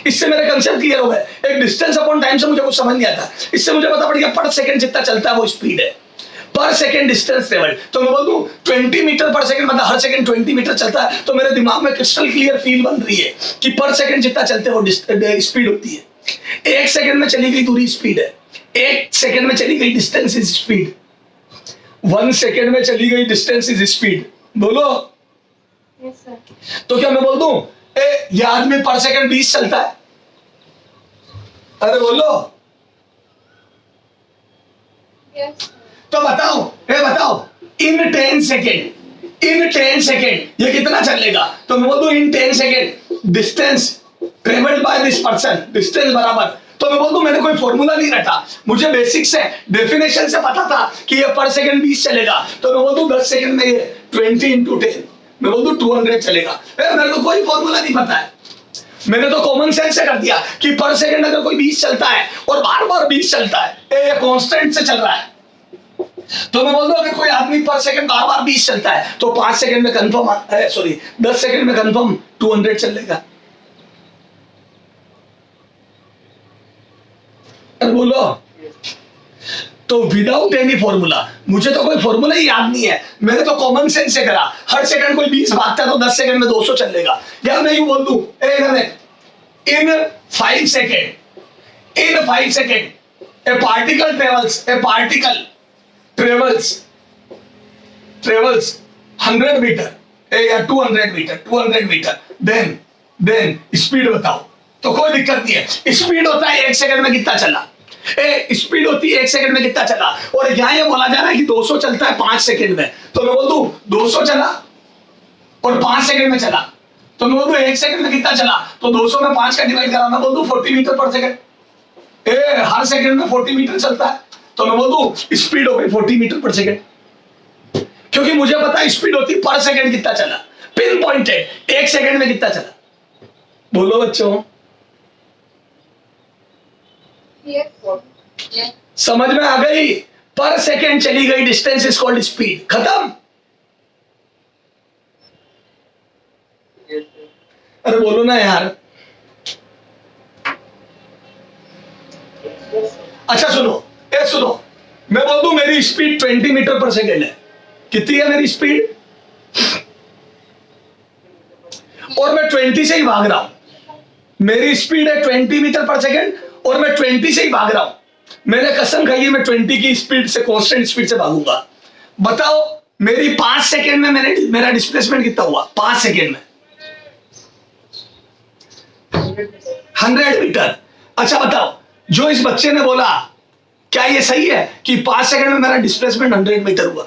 इससे मेरे कंसेप्ट क्लियर हो गए। एक डिस्टेंस अपॉन टाइम से मुझे कुछ समझ नहीं आता, इससे मुझे पता पड़ गया पर सेकंड जितना चलता है वो स्पीड है, पर सेकंड डिस्टेंस ट्रेवल। तो मैं बोल दूं 20 मीटर पर सेकंड, मतलब हर सेकंड 20 मीटर चलता है, तो मेरे दिमाग में क्रिस्टल क्लियर फील बन रही है कि पर सेकंड जितना चलते हैं वो स्पीड होती है। 1 सेकंड में चली गई दूरी स्पीड है, 1 सेकंड में चली गई डिस्टेंस इज स्पीड, 1 सेकंड में चली गई डिस्टेंस इज स्पीड। बोलो। Yes sir. तो क्या मैं बोल दूं ये आदमी पर सेकंड 20 चलता है, अरे बोलो। यस। तो बताओ इन 10 सेकेंड ये कितना चलेगा, तो मैं बोल दूं इन 10 second distance travelled by this person, distance बराबर, तो मैं बोल दूं मैंने कोई फॉर्मूला नहीं रटा, मुझे बेसिक से डेफिनेशन से पता था कि ये पर सेकंड 20 चलेगा, तो मैं बोल दूं 10 सेकंड में ये 20 into 10, मैं बोल दूं 200 चलेगा। मेरे को कोई फॉर्मूला नहीं पता है, मैंने तो कॉमन सेंस से कर दिया कि पर सेकंड अगर कोई 20 चलता है और बार बार 20 चलता है, ये कांस्टेंट से चल रहा है, तो मैं बोल दूं अगर कोई आदमी पर सेकंड बार बार 20 चलता है तो 5 सेकंड में कंफर्म 10 सेकंड में कंफर्म 200 चलेगा। अरे बोलो। तो विदाउट एनी फॉर्मूला, मुझे तो कोई फॉर्मूला ही याद नहीं है, मैंने तो कॉमन सेंस से करा, हर सेकंड कोई 20 भागता है तो 10 सेकंड में 200 चलेगा। या मैं यूं बोल दूं in 5 second a particle travels 100 metre या 200 मीटर, देन स्पीड बताओ, तो कोई दिक्कत नहीं है, स्पीड होता है 1 सेकंड में कितना चला, स्पीड होती है 1 सेकंड में कितना चला, और यहाँ ये बोला जा रहा है कि 200 चलता है 5 सेकंड में, तो मैं बोल दूं 200 चला और 5 सेकंड में चला, तो मैं बोल दूं 1 सेकंड में कितना चला, तो 200 में 5 का डिवाइड करा, मैं बोल दूं 40 मीटर पर सेकंड, हर सेकंड में 40 मीटर चलता है, तो मैं बोल दूं स्पीड हो गई 40 मीटर पर सेकंड, क्योंकि मुझे पता है स्पीड होती पर सेकंड कितना चला, पिन पॉइंटेड 1 सेकंड में कितना चला। बोलो बच्चों। यस। समझ में आ गई, पर सेकंड चली गई डिस्टेंस इज कॉल्ड स्पीड, खत्म। अरे बोलो ना यार। अच्छा सुनो, मैं बोल दूं मेरी स्पीड 20 मीटर पर सेकंड है, कितनी है मेरी स्पीड, और मैं 20 से ही भाग रहा हूं, मेरी स्पीड है 20 मीटर पर सेकंड और मैं 20 से ही भाग रहा हूं, मैंने कसम खाई है मैं 20 की स्पीड से, कांस्टेंट स्पीड से भागूंगा। बताओ मेरी 5 सेकेंड में मेरा डिस्प्लेसमेंट कितना हुआ? 5 सेकेंड में 100 मीटर। अच्छा बताओ, जो इस बच्चे ने बोला क्या ये सही है कि 5 सेकंड में मेरा डिस्प्लेसमेंट 100 मीटर हुआ?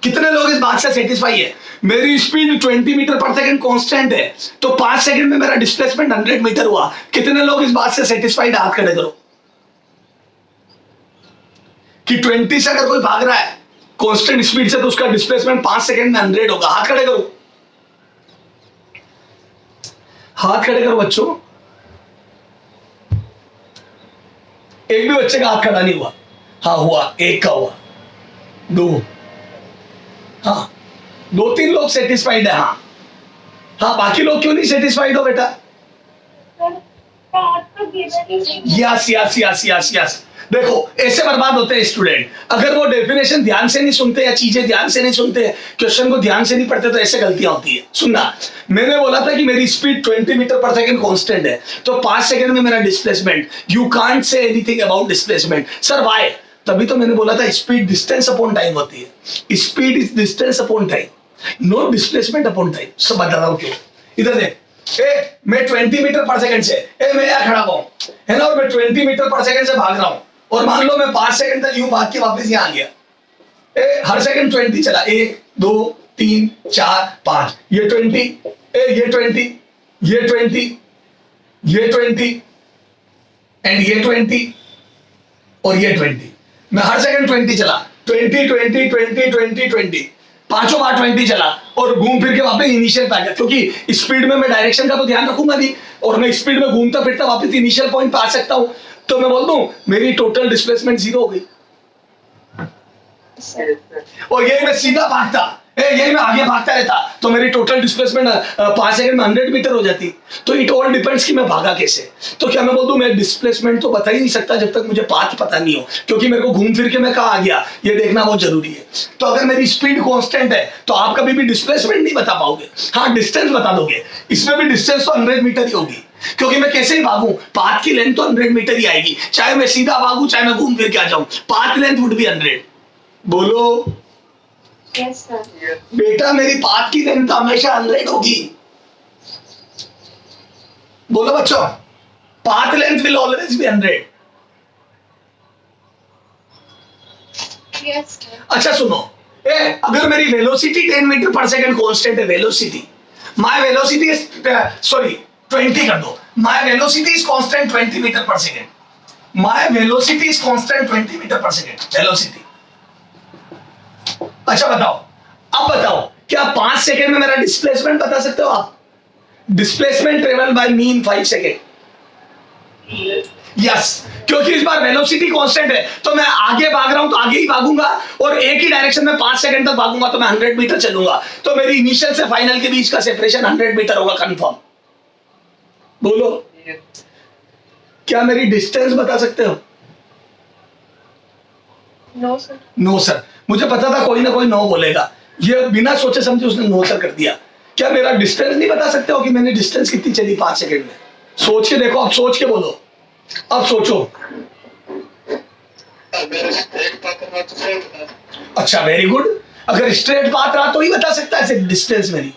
कितने लोग इस बात से सेटिस्फाई है? मेरी speed 20 metre per second constant है, तो 5 सेकंड में मेरा डिस्प्लेसमेंट 100 मीटर हुआ। कितने लोग इस बात से सेटिस्फाइड? हाथ खड़े करो कि 20 से अगर कोई भाग रहा है कांस्टेंट स्पीड से तो उसका डिस्प्लेसमेंट 5 सेकंड में 100 होगा। हाथ खड़े करो, हाथ खड़े करो बच्चों। एक भी बच्चे का हाथ खड़ा नहीं हुआ? हाँ हुआ, एक का हुआ, 2, हाँ 2-3 लोग सेटिस्फाइड है। हाँ हाँ, बाकी लोग क्यों नहीं सेटिस्फाइड हो बेटा? Yes yes yes yes yes. देखो ऐसे बर्बाद होते हैं स्टूडेंट, अगर वो डेफिनेशन ध्यान से नहीं सुनते या चीजें ध्यान से नहीं सुनते, क्वेश्चन को ध्यान से नहीं पढ़ते, तो ऐसे गलतियां होती है। सुनना, मैंने बोला था कि मेरी speed 20 metre per second constant है, तो 5 सेकंड में मेरा displacement, you can't say anything about displacement. Sir why? तभी तो मैंने बोला था स्पीड डिस्टेंस अपॉन टाइम होती है। Speed is distance upon time, no displacement upon time. सब बता रहा हूं क्यों। इधर देख, मैं 20 मीटर पर सेकंड से मैं यहाँ खड़ा हूं, है ना, और मैं 20 मीटर पर सेकंड से भाग रहा हूं, और मान लो मैं 5 सेकंड तक यूं भाग के वापस यहाँ आ गया। हर सेकंड 20 चला, 1 2 3 4 5, ये 20, ये 20, ये 20, ये 20 एंड ये 20 और ये 20। मैं हर सेकंड 20 चला, 20 20 20 20 20, पांचों बार 20 चला और घूम फिर के वापस इनिशियल पे आ गया, क्योंकि स्पीड में मैं डायरेक्शन का तो ध्यान रखूंगा नहीं, और मैं स्पीड में घूमता फिरता वापस इनिशियल पॉइंट पे आ सकता हूं। तो मैं बोल दूं मेरी टोटल डिस्प्लेसमेंट 0 हो गई। और ये मैं सीधा भागता, ये मैं आगे भागता रहता, तो मेरी टोटल डिस्प्लेसमेंट 5 सेकंड में 100 मीटर हो जाती। तो इट ऑल डिपेंड्स कि मैं भागा कैसे। तो क्या मैं बोल दूं मैं डिस्प्लेसमेंट तो बता ही नहीं सकता जब तक मुझे पाथ पता नहीं हो, क्योंकि मेरे को घूम फिर के मैं कहाँ आ गया ये देखना बहुत जरूरी है। तो अगर मेरी स्पीड कांस्टेंट है तो आप कभी भी डिस्प्लेसमेंट नहीं बता पाओगे, हाँ डिस्टेंस बता दोगे। इसमें भी डिस्टेंस तो 100 मीटर ही होगी, क्योंकि मैं कैसे ही भागूं पाथ की लेंथ तो 100 मीटर ही आएगी, चाहे मैं सीधा भागूं चाहे मैं घूम फिर के आ जाऊं, पाथ लेंथ वुड बी 100। बोलो Yes, sir. बेटा, मेरी पाथ की लेंथ हमेशा 100 होगी। बोलो बच्चों, path length will always be 100। Yes, sir. अच्छा सुनो, अगर मेरी velocity 10 metre per second constant है, velocity, my velocity is sorry 20 कर दो, my velocity is constant 20 metre per second, my velocity is constant 20 metre per second velocity. अच्छा बताओ, अब बताओ क्या 5 सेकंड में मेरा डिस्प्लेसमेंट बता सकते हो आप? Displacement travel by mean 5 second. Yes, क्योंकि इस बार वेलोसिटी कांस्टेंट है, तो मैं आगे भाग रहा हूं तो आगे ही भागूंगा, और एक ही डायरेक्शन में 5 सेकंड तक भागूंगा तो मैं 100 मीटर चलूंगा, तो मेरी इनिशियल से फाइनल के बीच का सेपरेशन 100 मीटर होगा कंफर्म। बोलो क्या मेरी डिस्टेंस बता सकते हो? No, sir. No sir. मुझे पता था कोई ना कोई नो बोलेगा, ये बिना सोचे समझे उसने नो सर कर दिया। क्या मेरा डिस्टेंस नहीं बता सकते हो कि मैंने डिस्टेंस कितनी चली 5 सेकंड में? सोच के देखो, अब सोच के बोलो, अब सोचो। अच्छा वेरी गुड, अगर स्ट्रेट पाथ रहा तो ही बता सकता है डिस्टेंस मेरी।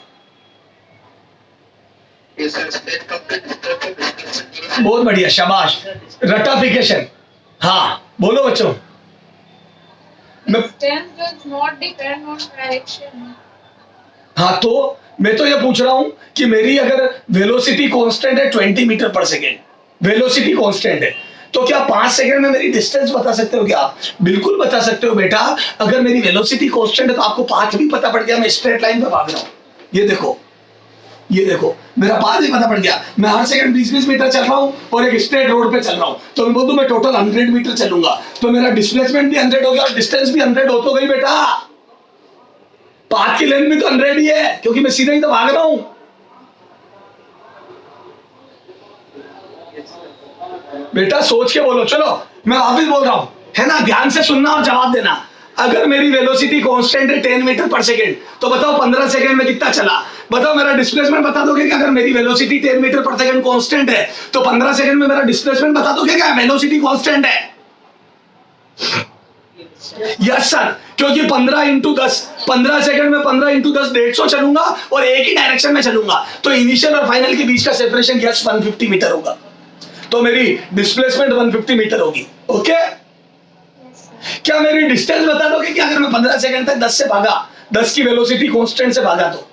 बहुत बढ़िया, शाबाश, रटाफिकेशन। हाँ बोलो बच्चों। Distance does not depend on direction. हाँ तो मैं तो ये पूछ रहा हूं कि मेरी अगर वेलोसिटी कांस्टेंट है 20 metre per second, velocity constant है, तो क्या 5 सेकंड में मेरी डिस्टेंस बता सकते हो क्या आप? बिल्कुल बता सकते हो बेटा। अगर मेरी वेलोसिटी कांस्टेंट है तो आपको पाथ भी पता पड़ गया, मैं स्ट्रेट लाइन पे भाग रहा हूं। ये देखो, ये देखो, मेरा पाथ भी पता पड़ गया, मैं हर सेकंड 20-20 मीटर चल रहा हूं और एक स्ट्रेट रोड पे चल रहा हूं, तो मैं बोल दूं मैं टोटल 100 मीटर चलूंगा, तो मेरा डिस्प्लेसमेंट भी 100 हो गया और डिस्टेंस भी 100 हो तो गई बेटा। पाथ की लेंथ भी तो 100 ही है, क्योंकि मैं सीधा ही तो भाग रहा हूं। बेटा सोच के बोलो। चलो मैं वापिस बोल रहा हूं, है ना, ध्यान से सुनना और जवाब देना। अगर मेरी वेलोसिटी कांस्टेंट है 10 मीटर पर सेकंड, तो बताओ 15 सेकंड में कितना चला? बताओ मेरा डिस्प्लेसमेंट बता दोगे क्या? अगर मेरी velocity 10 metre per second constant है तो 15 सेकंड में मेरा डिस्प्लेसमेंट बता दोगे क्या? वेलोसिटी कांस्टेंट है। यस सर, क्योंकि 15 इंटू 10, 15 सेकंड में 15 इंटू 10 150 चलूंगा और एक ही डायरेक्शन में चलूंगा, तो इनिशियल और फाइनल के बीच का सेपरेशन यस 150 मीटर होगा, तो मेरी डिस्प्लेसमेंट 150 मीटर होगी। ओके, क्या मेरी डिस्टेंस बता दोगे कि अगर मैं 15 सेकंड तक 10 से भागा, 10 की वेलोसिटी कांस्टेंट से भागा तो?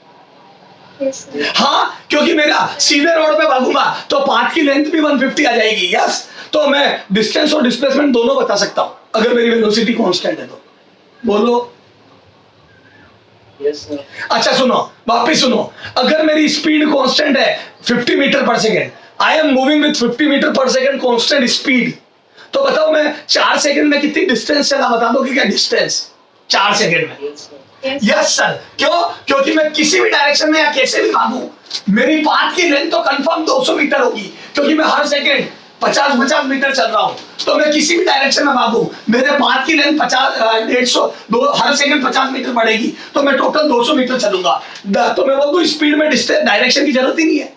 हाँ, क्योंकि मेरा सीधे रोड पे भागूंगा तो पाथ की लेंथ भी 150 आ जाएगी। यस, तो मैं डिस्टेंस और डिस्प्लेसमेंट दोनों बता सकता हूं अगर मेरी वेलोसिटी कांस्टेंट है तो। बोलो। अच्छा सुनो, वापिस सुनो, अगर मेरी स्पीड कांस्टेंट है 50 metre per second, I am moving with 50 metre per second constant speed, तो बताओ मैं 4 सेकंड में कितनी डिस्टेंस चला? बता दो कि क्या डिस्टेंस 4 सेकंड में? यस सर, क्यों? क्योंकि मैं किसी भी डायरेक्शन में या कैसे भी भागूं, मेरी पाथ की लेंथ तो कंफर्म 200 मीटर होगी, क्योंकि मैं हर सेकंड 50-50 मीटर चल रहा हूं, तो मैं किसी भी डायरेक्शन में भागूं, मेरे पाथ की लेंथ 150 हर सेकंड 50 मीटर बढ़ेगी, तो मैं टोटल 200 मीटर चलूंगा। तो मैं बोलूं स्पीड में डायरेक्शन की जरूरत ही नहीं है।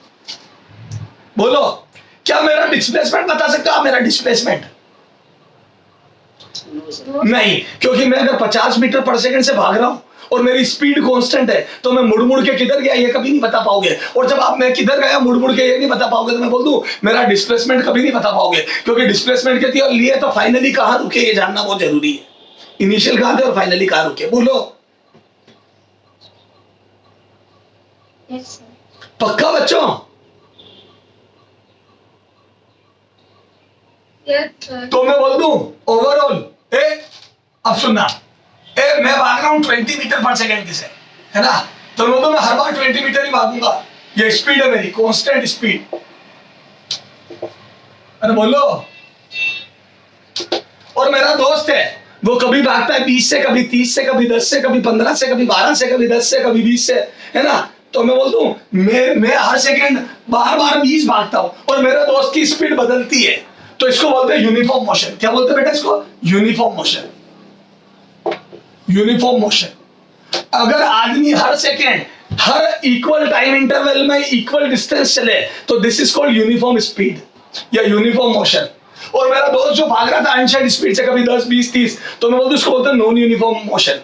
बोलो, क्या मेरा डिस्प्लेसमेंट बता सकते हो? मेरा डिस्प्लेसमेंट नहीं, क्योंकि मैं अगर 50 मीटर पर सेकंड से भाग रहा हूं और मेरी स्पीड कांस्टेंट है, तो मैं मुड़ मुड़ के किधर गया ये कभी नहीं बता पाओगे, और जब आप मैं किधर गया मुड़ मुड़ के ये नहीं बता पाओगे, तो मैं बोल दूं मेरा डिस्प्लेसमेंट कभी नहीं बता पाओगे, क्योंकि डिस्प्लेसमेंट के लिए तो फाइनली कहां रुके ये जानना बहुत जरूरी है। इनिशियल कहां थे और फाइनली कहां रुके? बोलो। पक्का बच्चों? तो मैं बोल दूं ओवरऑल, अब सुनना, मैं भाग रहा हूं 20 मीटर पर सेकंड से, है ना, तो मैं बोल दूं मैं हर बार 20 मीटर ही भागूंगा, ये स्पीड है मेरी कांस्टेंट स्पीड। अरे बोलो। और मेरा दोस्त है, वो कभी भागता है 20 से, कभी 30 से, कभी 10 से, कभी 15 से, कभी 12 से, कभी 10 से, कभी 20 से, है ना, तो मैं बोल दूं मैं हर सेकंड बार बार 20 भागता हूं और मेरा दोस्त की स्पीड बदलती है, तो इसको बोलते हैं यूनिफॉर्म मोशन। क्या बोलते हैं बेटा इसको? Uniform motion. Uniform motion. अगर आदमी हर सेकेंड हर इक्वल टाइम इंटरवल में इक्वल डिस्टेंस चले तो this is called uniform speed या यूनिफॉर्म मोशन। और मेरा दोस्त जो भाग रहा था अनशेड स्पीड से, कभी 10, 20, 30, तो मैं बोलता उसको बोलते हैं नॉन यूनिफॉर्म मोशन।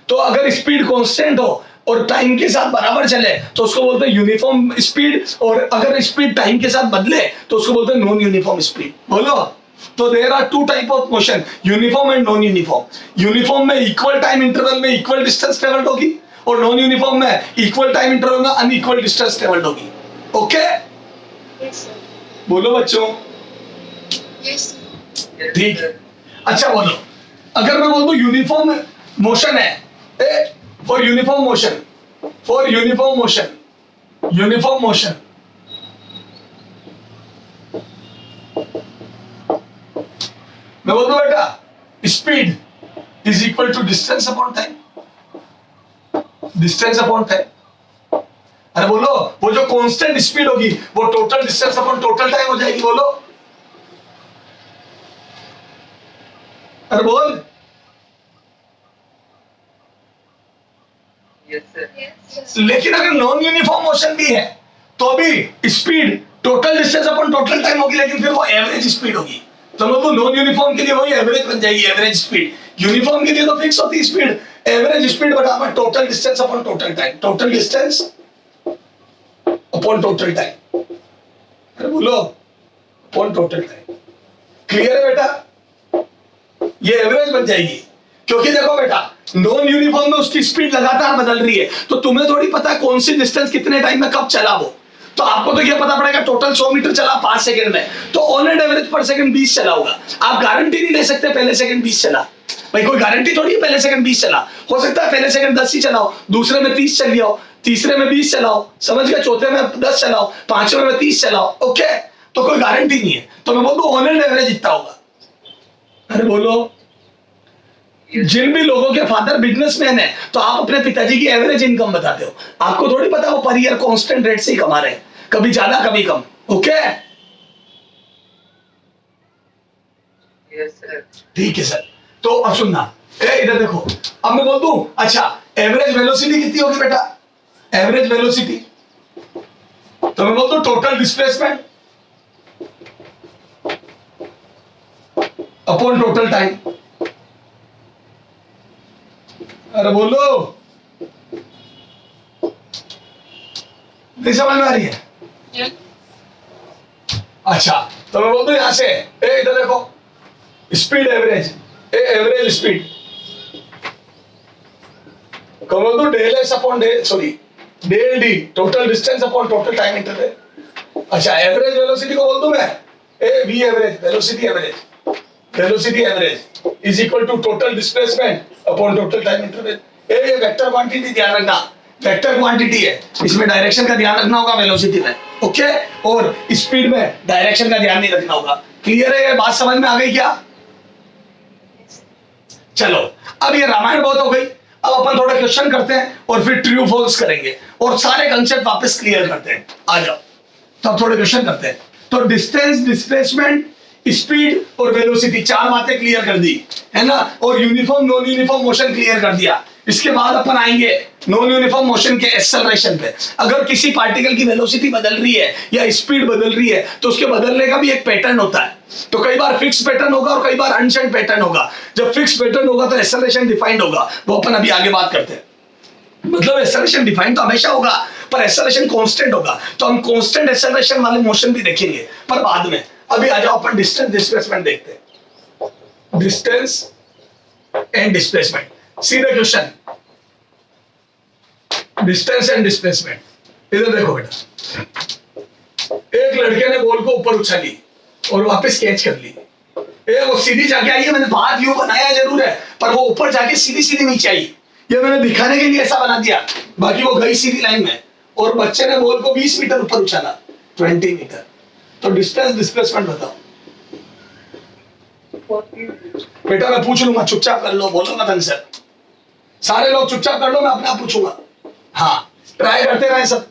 तो अगर स्पीड कांस्टेंट हो और टाइम के साथ बराबर चले तो उसको बोलते हैं यूनिफॉर्म स्पीड, और अगर स्पीड टाइम के साथ बदले तो उसको बोलते हैं नॉन यूनिफॉर्म स्पीड। बोलो। तो there are 2 type of motion, uniform and non uniform. Uniform में इक्वल टाइम इंटरवल में इक्वल डिस्टेंस ट्रेवल्ड होगी, और नॉन यूनिफॉर्म में इक्वल टाइम इंटरवल में अनइक्वल डिस्टेंस ट्रेवल्ड होगी। ओके, बोलो बच्चों। ठीक है, अच्छा बोलो, अगर मैं बोल दूं यूनिफॉर्म मोशन है, for uniform motion, for uniform motion, uniform motion, मैं बोल दूं बेटा speed is equal to distance upon time, distance upon time. अरे बोलो, वो जो कांस्टेंट स्पीड होगी वो total distance upon total time हो जाएगी। बोलो। अरे बोल। लेकिन अगर नॉन यूनिफॉर्म मोशन भी है तो भी speed total distance upon total time होगी, लेकिन फिर वो एवरेज स्पीड होगी। तो मतलब नॉन यूनिफॉर्म के लिए वही एवरेज बन जाएगी, एवरेज स्पीड। यूनिफॉर्म के लिए तो फिक्स होती है स्पीड, एवरेज स्पीड बराबर total distance upon total time, total distance upon total time. अरे बोलो, अपॉन टोटल टाइम। क्लियर है बेटा? ये एवरेज बन जाएगी, क्योंकि देखो बेटा नॉन यूनिफॉर्म में उसकी स्पीड लगातार बदल रही है, तो तुम्हें थोड़ी पता है कौन सी डिस्टेंस कितने टाइम में कब चला वो, तो आपको तो ये पता पड़ेगा टोटल 100 मीटर चला 5 सेकंड में, तो ऑन एंड एवरेज पर सेकंड 20 चला होगा। आप गारंटी नहीं ले सकते पहले सेकंड 20 चला, भाई कोई गारंटी थोड़ी है पहले सेकंड 20 चला। हो सकता है पहले सेकंड 10 ही चलाओ, दूसरे में 30 चल गया हो, तीसरे में 20 चलाओ, समझ गए, चौथे में 10 चलाओ, पांचवें में 30 चलाओ। ओके, तो कोई गारंटी नहीं है, तो मैं बोलूं ऑन एंड एवरेज इतना होगा। अरे बोलो। जिन भी लोगों के फादर बिजनेसमैन है तो आप अपने पिताजी की एवरेज इनकम बताते हो, आपको थोड़ी पता वो पर ईयर कांस्टेंट रेट से ही कमा रहे हैं, कभी ज्यादा कभी कम। ओके, ठीक है सर। तो अब सुनना, इधर देखो, अब मैं बोल दूं अच्छा एवरेज वेलोसिटी कितनी होगी बेटा? एवरेज वेलोसिटी, तो मैं बोलता हूं total displacement upon total time. अरे बोलो, नहीं समझ में आ रही है? अच्छा, तो मैं बोलता हूं यहां से, ए इधर देखो, स्पीड एवरेज, एवरेज स्पीड, तो मैं बोलता हूं del S upon del, sorry del D, total distance upon total time interval. अच्छा, एवरेज वेलोसिटी को बोल दूं मैं A V average, velocity average is equal to total displacement upon total time interval. ये वेक्टर क्वांटिटी ध्यान रखना, vector quantity है, इसमें डायरेक्शन का ध्यान रखना होगा वेलोसिटी में, ओके, और स्पीड में डायरेक्शन का ध्यान नहीं रखना होगा। क्लियर है? ये बात समझ में आ गई क्या? चलो, अब ये रामायण बहुत हो गई, अब अपन थोड़ा क्वेश्चन करते हैं और फिर ट्रू फॉल्स करेंगे और सारे कंसेप्ट वापस क्लियर करते हैं। आ जाओ, तो अब थोड़े क्वेश्चन करते हैं। तो डिस्टेंस, डिस्प्लेसमेंट, स्पीड और वेलोसिटी, चार बातें क्लियर कर दी है ना, और uniform non uniform motion clear कर दिया। इसके बाद अपन आएंगे नॉन यूनिफॉर्म मोशन के एक्सेलरेशन पे। अगर किसी पार्टिकल की वेलोसिटी बदल रही है या स्पीड बदल रही है तो उसके बदलने का भी एक पैटर्न होता है। तो कई बार फिक्स पैटर्न होगा और कई बार अनचेंज पैटर्न होगा। जब फिक्स पैटर्न होगा तो एक्सेलरेशन डिफाइंड होगा, वो अपन अभी आगे बात करते हैं। मतलब एक्सेलरेशन डिफाइंड तो हमेशा होगा पर एक्सेलरेशन कांस्टेंट होगा, तो हम कांस्टेंट एक्सेलरेशन वाले मोशन भी देखेंगे पर बाद में। अभी आ जाओ अपन डिस्टेंस डिस्प्लेसमेंट देखते हैं। डिस्टेंस एंड डिस्प्लेसमेंट, सीधा क्वेश्चन, डिस्टेंस एंड डिस्प्लेसमेंट। इधर देखो बेटा, एक लड़के ने बॉल को ऊपर उछाली और वापस कैच कर ली, वो सीधी जाके आई है। मैंने बात यूं बनाया जरूर है पर वो ऊपर जाके सीधी सीधी नीचे आई, ये मैंने दिखाने के लिए ऐसा बना दिया, बाकी वो गई सीधी लाइन में। और बच्चे ने बॉल को 20 मीटर ऊपर उछाला, 20 मीटर। तो डिस्टेंस डिस्प्लेसमेंट बताओ बेटा। मैं पूछ लूंगा, चुपचाप कर लो, बोलो मत आंसर। सारे लोग चुपचाप कर लो, मैं अपने आप पूछूंगा। हाँ, ट्राई करते रहे सब।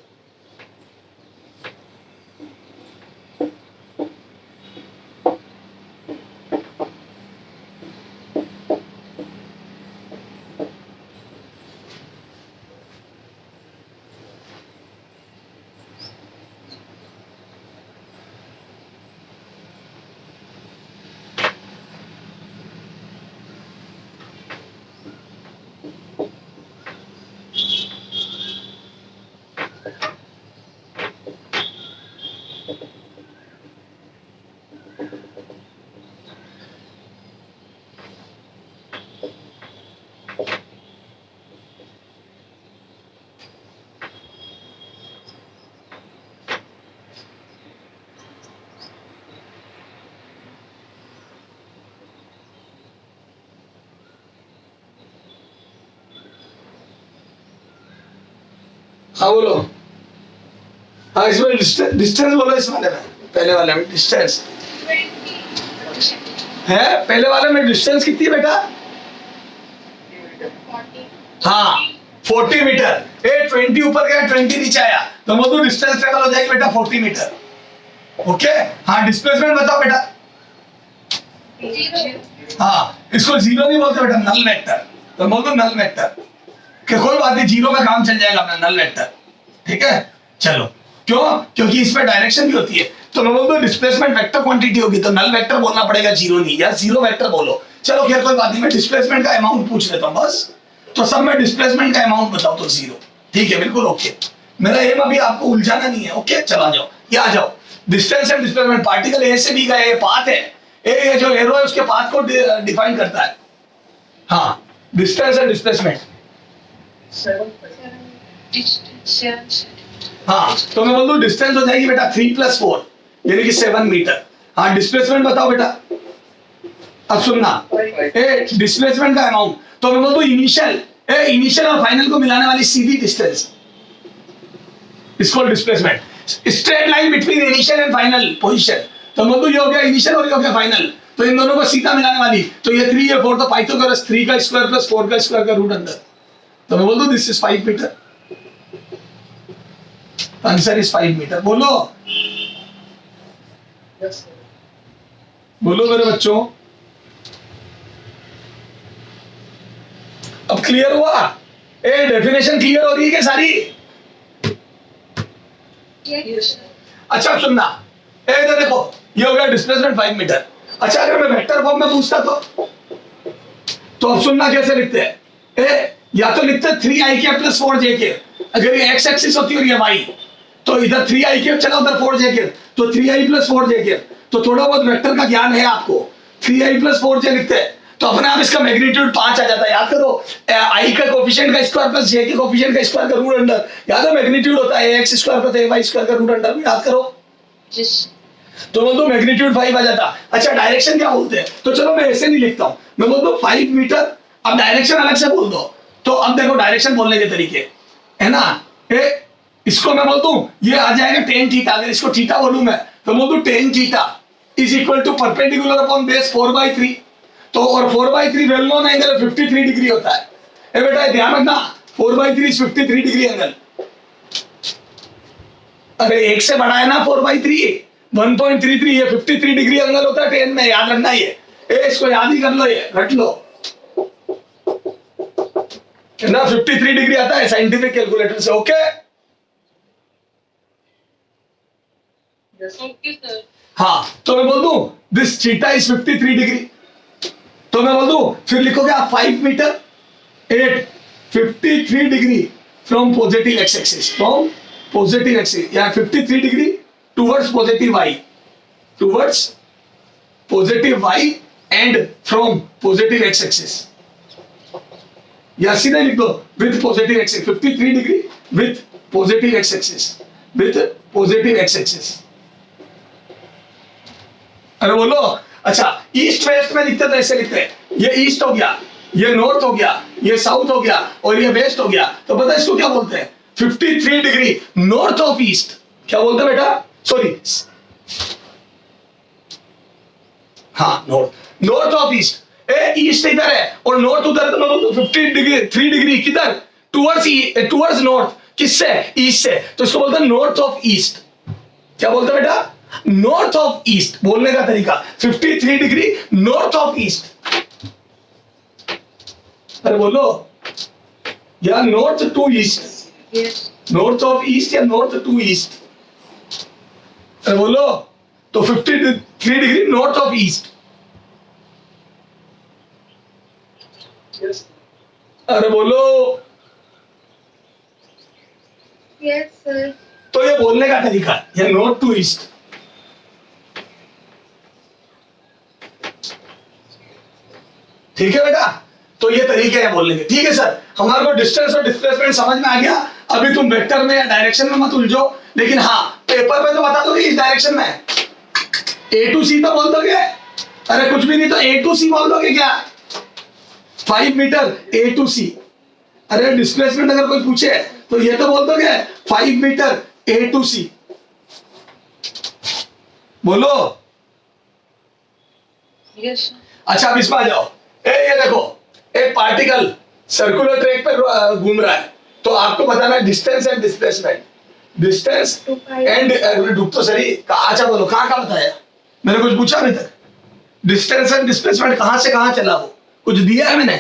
हाँ बोलो। हाँ, इसमें डिस्टेंस बोलो, इस वाले में, पहले वाले में डिस्टेंस है। पहले वाले में डिस्टेंस कितनी है बेटा? 40। हाँ 40 मीटर। 20 ऊपर गया, 20 नीचे आया, तो मतलब डिस्टेंस ट्रेवल हो जाएगी बेटा 40 मीटर। ओके। हाँ, डिस्प्लेसमेंट बताओ बेटा। हाँ, इसको जीरो नहीं बोलते बेटा, नल वेक्टर। तो मतलब नल वेक्टर कि कोई बात नहीं, जीरो का काम चल जाएगा अपना, नल वेक्टर। ठीक है, चलो। क्यों? क्योंकि इसमें डायरेक्शन भी होती है। तो मैं बोलता हूँ डिस्प्लेसमेंट वेक्टर क्वांटिटी होगी तो नल वेक्टर बोलना पड़ेगा, जीरो नहीं, या जीरो वेक्टर बोलो। चलो खैर कोई बात नहीं, मैं डिस्प्लेसमेंट का अमाउंट पूछ लेता हूँ बस। तो सब में डिस्प्लेसमेंट का अमाउंट बताओ तो जीरो। ठीक है, बिल्कुल ओके। मेरा एम अभी आपको उलझाना नहीं है। ओके, चला जाओ, ये आ जाओ। Distance and displacement, particle A से बी का ये पाथ है, ये जो एरो है उसके पाथ को डिफाइन करता है। हाँ, डिस्टेंस एंड डिस्प्लेसमेंट। हाँ, तो मैं बोल दूं डिस्टेंस हो जाएगी बेटा 3 + 4 यानी कि 7 मीटर। हाँ, डिस्प्लेसमेंट बताओ बेटा। अब सुनना, डिस्प्लेसमेंट का अमाउंट, तो मैं बोल दूं इनिशियल और फाइनल को मिलाने वाली सीधी डिस्टेंस, इसको displacement. Straight line between initial and final position, तो मैं बोल दूं ये हो गया इनिशियल और ये हो गया फाइनल, तो इन दोनों को सीधा मिलाने वाली, तो ये 3 ये 4, तो पाइथागोरस 3 का स्क्वायर + 4 का स्क्वायर का रूट अंदर, तो मैं बोल दूं this is 5 metre. Answer is 5 metre. बोलो बोलो मेरे बच्चों, अब क्लियर हुआ? डेफिनेशन क्लियर हो रही है क्या सारी? Yes, sir. अच्छा सुनना, इधर देखो, ये हो गया डिस्प्लेसमेंट 5 मीटर। अच्छा अगर मैं वेक्टर फॉर्म में पूछता तो अब सुनना कैसे लिखते हैं। या तो लिखते हैं 3ik प्लस 4jk, अगर ये x एक्सिस होती और ये y, तो इधर 3ik चला उधर 4jk, तो 3i प्लस 4jk। तो थोड़ा बहुत वेक्टर का ज्ञान है आपको, 3i प्लस 4j लिखते हैं तो अपने आप इसका मैग्नीट्यूड 5 आ जाता है। याद करो, i का कोफिशिएंट का स्क्वायर प्लस j के कोफिशिएंट का स्क्वायर का रूट अंडर, याद है मैग्नीट्यूड होता है ax square plus ay square का रूट अंडर, याद करो। Yes. तो बोल दो मैग्नीट्यूड 5 आ जाता। अच्छा डायरेक्शन क्या बोलते हैं, तो चलो मैं ऐसे नहीं लिखता हूं, मैं बोल दो 5 मीटर, अब डायरेक्शन अलग से बोल दो। तो अब देखो डायरेक्शन बोलने के तरीके है ना, इसको मैं बोल दूं ये आ जाएगा tan थीटा, अगर इसको थीटा बोलूं मैं तो बोल दूं tan theta is equal to perpendicular upon base 4/3। तो और 4/3 वेल नोन एंगल 53 डिग्री होता है। ए बेटा ध्यान रखना, 4/3 इज 53 डिग्री एंगल। अरे एक से बड़ा है ना 4/3, 1.33, ये 53 डिग्री एंगल होता है टेन में, याद रखना ये। इसको याद ही कर लो, ये रट लो ना, 53 डिग्री आता है साइंटिफिक कैलकुलेटर से। Okay Okay, sir. हाँ, तो मैं बोल दूं दिस थीटा इज 53 डिग्री, तो मैं बोल दूं फिर लिखोगे आप 5 metre at 53 degree from positive X axis, from positive axis, या 53 degree towards positive Y, towards positive Y and from positive X axis, या सीधे लिख दो with positive axis, 53 degree with positive X axis, with positive X axis. अरे बोलो, अच्छा east west में लिखते तो ऐसे लिखते हैं, ये ईस्ट हो गया, ये नॉर्थ हो गया, ये साउथ हो गया और ये वेस्ट हो गया, तो पता है इसको क्या बोलते हैं, 53 डिग्री नॉर्थ ऑफ ईस्ट। क्या बोलते हैं बेटा, सॉरी हाँ नॉर्थ ऑफ ईस्ट, ईस्ट इधर है और नॉर्थ उधर, तो 50 डिग्री 3 डिग्री किधर, टुवर्ड्स नॉर्थ, किससे, ईस्ट से, तो इसको बोलते हैं नॉर्थ ऑफ ईस्ट। क्या बोलते हैं बेटा, नॉर्थ ऑफ ईस्ट, बोलने का तरीका 53 डिग्री नॉर्थ ऑफ ईस्ट। अरे बोलो, या north to east, Yes. North of east या नॉर्थ टू ईस्ट। अरे बोलो, तो 53 डिग्री नॉर्थ ऑफ ईस्ट। अरे बोलो, Yes, sir. तो ये बोलने का तरीका है, या नॉर्थ टू ईस्ट। ठीक है बेटा, तो ये तरीके हैं बोलने के। ठीक है सर, हमारे को डिस्टेंस और डिस्प्लेसमेंट समझ में आ गया। अभी तुम वेक्टर में या डायरेक्शन में मत उलझो, लेकिन हाँ पेपर पे तो बता दोगे इस डायरेक्शन में A to C तो बोल दोगे। अरे कुछ भी नहीं तो A to C बोल दोगे क्या, 5 मीटर A to C। अरे डिस्प्लेसमेंट अगर कोई पूछे तो ये तो बोल दोगे 5 मीटर A to C। बोलो। Yes, sir. अच्छा अब इसमें आ जाओ, ये देखो एक पार्टिकल सर्कुलर ट्रैक पर घूम रहा है, तो आपको बताना है distance and displacement, distance and डूब तो सही अच्छा बोलो, कहाँ बताया मैंने, कुछ पूछा अभी तक, डिस्टेंस एंड डिस्प्लेसमेंट कहां से कहां चला, वो कुछ दिया है मैंने,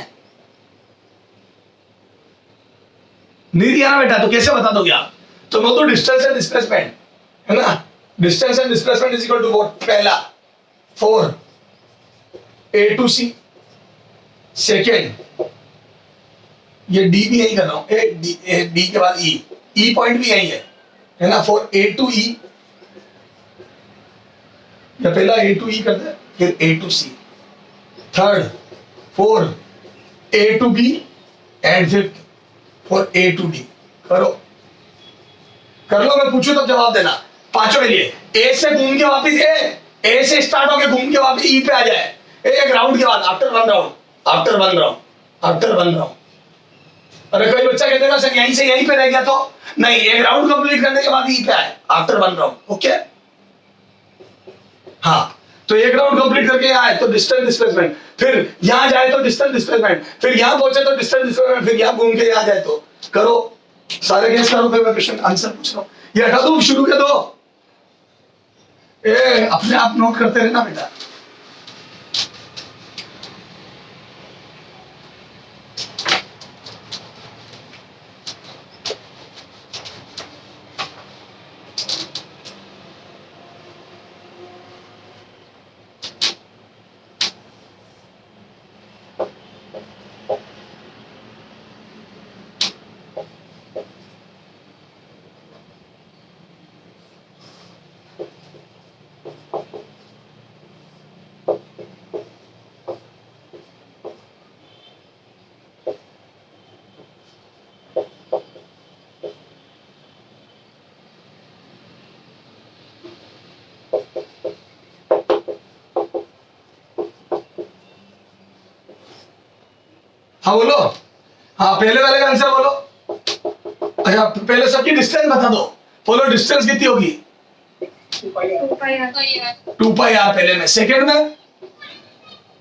नहीं दिया ना बेटा, तो कैसे बता दोगे आप, तो मैं तो डिस्टेंस एंड डिस्प्लेसमेंट है ना, distance and displacement is equal to what, पहला 4 A to C, सेकेंड ये D भी यही कर रहा हूं, D के बाद E पॉइंट भी यही है ना, 4 A to E, या पहला A to E करते हैं फिर A to C, third 4 A to B and fifth 4 A to D। करो कर लो, मैं पूछूं तब जवाब देना, पांचों के लिए। A से घूम के वापस A से स्टार्ट होके घूम के वापस E पे आ जाए, एक राउंड के बाद, आफ्टर वन राउंड। अरे कोई बच्चा कहते सर यहीं से यहीं पे रह गया, तो नहीं, एक राउंड कंप्लीट करने के बाद ई पे आए, आफ्टर वन राउंड। ओके हाँ, तो एक राउंड कंप्लीट करके आए तो डिस्टेंस डिस्प्लेसमेंट, फिर यहां जाए तो डिस्टेंस डिस्प्लेसमेंट, फिर यहां पहुंचे तो डिस्टेंस डिस्प्लेसमेंट, फिर यहां घूम के यहां जाए तो। करो सारे गेस करो, फिर मैं क्वेश्चन आंसर पूछ रहा हूं, ये हटा दो, शुरू कर दो, अपने आप नोट करते रहना बेटा। हाँ बोलो, हाँ पहले वाले का आंसर बोलो। अच्छा पहले सबकी डिस्टेंस बता दो, बोलो डिस्टेंस कितनी होगी? 2 pi r 2 पाई आर पहले में, सेकेंड में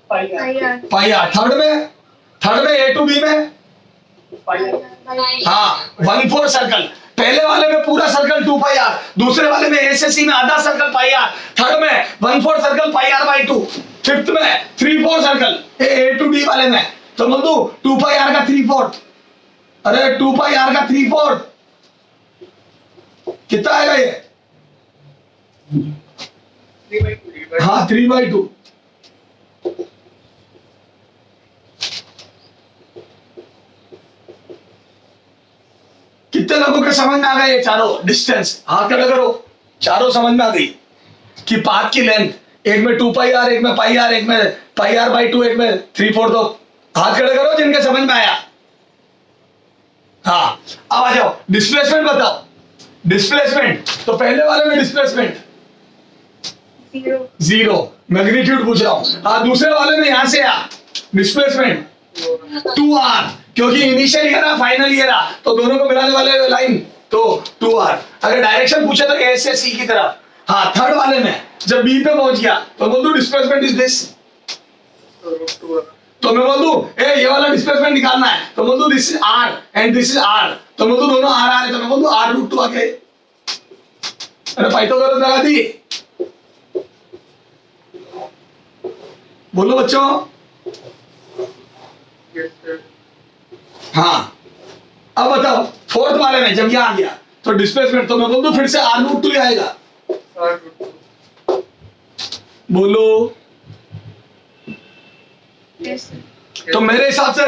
pi r pi R, third में ए टू बी में हाँ 1/4 सर्कल। पहले वाले में पूरा सर्कल 2 पाई आर, दूसरे वाले में ए से सी में आधा सर्कल पाई आर, थर्ड में 1/4 circle pi R by 2, fifth में 3/4 सर्कल ए टू डी वाले में, तो बोल दो 2 पाई आर का 3/4, अरे 2 पाई आर का 3/4 कितना आएगा ये? हाँ 3/2। कितने लोगों के समझ में आ गए ये चारों डिस्टेंस? हाथ खड़ा करो, चारों समझ में आ गई कि पाथ की लेंथ एक में 2 पाई आर, एक में पाई आर, एक में पाई आर बाई 2, एक में 3/4। दो हाथ खड़े करो जिनके समझ में आया। हाँ अब आ जाओ, डिस्प्लेसमेंट बताओ। डिस्प्लेसमेंट तो पहले वाले में डिस्प्लेसमेंट 0, मैग्नीट्यूड पूछ रहा हूं। हाँ दूसरे वाले में यहां से डिस्प्लेसमेंट 2r, क्योंकि इनिशियल ईयर है फाइनल ईयर है, तो दोनों को मिलाने वाले लाइन तो 2r। अगर डायरेक्शन पूछे तो ए से सी की तरफ। हाँ थर्ड वाले में जब बी पे पहुंच गया तो बोल दू डिस्प्लेसमेंट इज दिस, तो मैं बोल दूं ये वाला डिस्प्लेसमेंट निकालना है, तो बोल दूं this is r and this is r, तो बोल दूं दोनों r आ रहे, तो मैं बोल दूं r√2 आ गए। अरे पाइथागोरस लगा दी, बोलो बच्चों। हाँ अब बताओ फोर्थ वाले में जब यहां आ गया तो डिस्प्लेसमेंट, तो मैं बोल दूं फिर से r√2 ही आएगा। बोलो। तो मेरे हिसाब से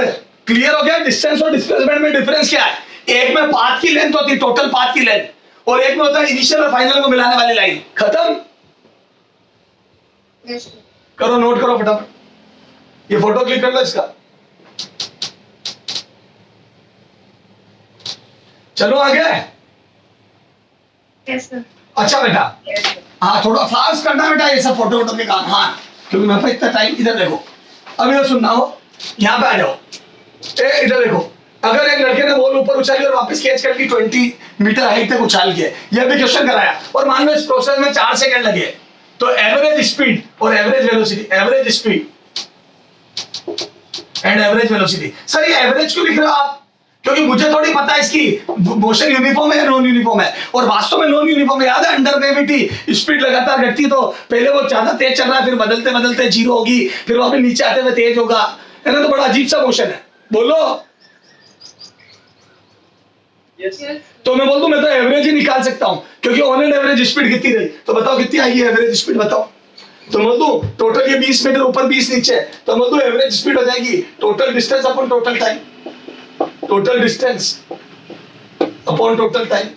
क्लियर हो गया डिस्टेंस और डिस्प्लेसमेंट में डिफरेंस क्या है। एक में पाथ की लेंथ होती है, टोटल पाथ की लेंथ, और एक में होता है इनिशियल और फाइनल को मिलाने वाली लाइन। खत्म। करो नोट करो फटाफट, ये फोटो क्लिक कर लो इसका। चलो आगे। अच्छा बेटा, हाँ थोड़ा फास्ट करना बेटा ये सब फोटो वोटो के काम। हाँ क्योंकि मेरे पास इतना टाइम। इधर देखो, अब इधर सुनना हो, यहाँ पे आ जाओ। इधर देखो, अगर एक लड़के ने बॉल ऊपर उछाली और वापस कैच करके 20 मीटर हाइट तक उछाल के, यह भी क्वेश्चन कराया, और मान लो इस प्रोसेस में 4 सेकंड लगे, तो एवरेज स्पीड और average velocity, average speed and average velocity. Sir ये एवरेज क्यों लिख रहे हो आप? क्योंकि मुझे थोड़ी पता है इसकी मोशन यूनिफॉर्म है या नॉन यूनिफॉर्म है, और वास्तव में नॉन यूनिफॉर्म है। याद है अंडर ग्रेविटी स्पीड लगातार घटती, तो पहले वो ज्यादा तेज चल रहा है, फिर बदलते बदलते 0 होगी, फिर वापस नीचे आते हुए तेज होगा, है ना? तो बड़ा अजीब सा मोशन है। बोलो। तो मैं बोल दूं मैं तो एवरेज ही निकाल सकता हूं, क्योंकि ऑन एंड एवरेज स्पीड कितनी रही, तो बताओ कितनी आएगी एवरेज स्पीड? बताओ। तो बोल दूं टोटल ये 20 मीटर ऊपर 20 नीचे, तो बोल दूं एवरेज स्पीड हो जाएगी total distance upon total time, total distance upon total time.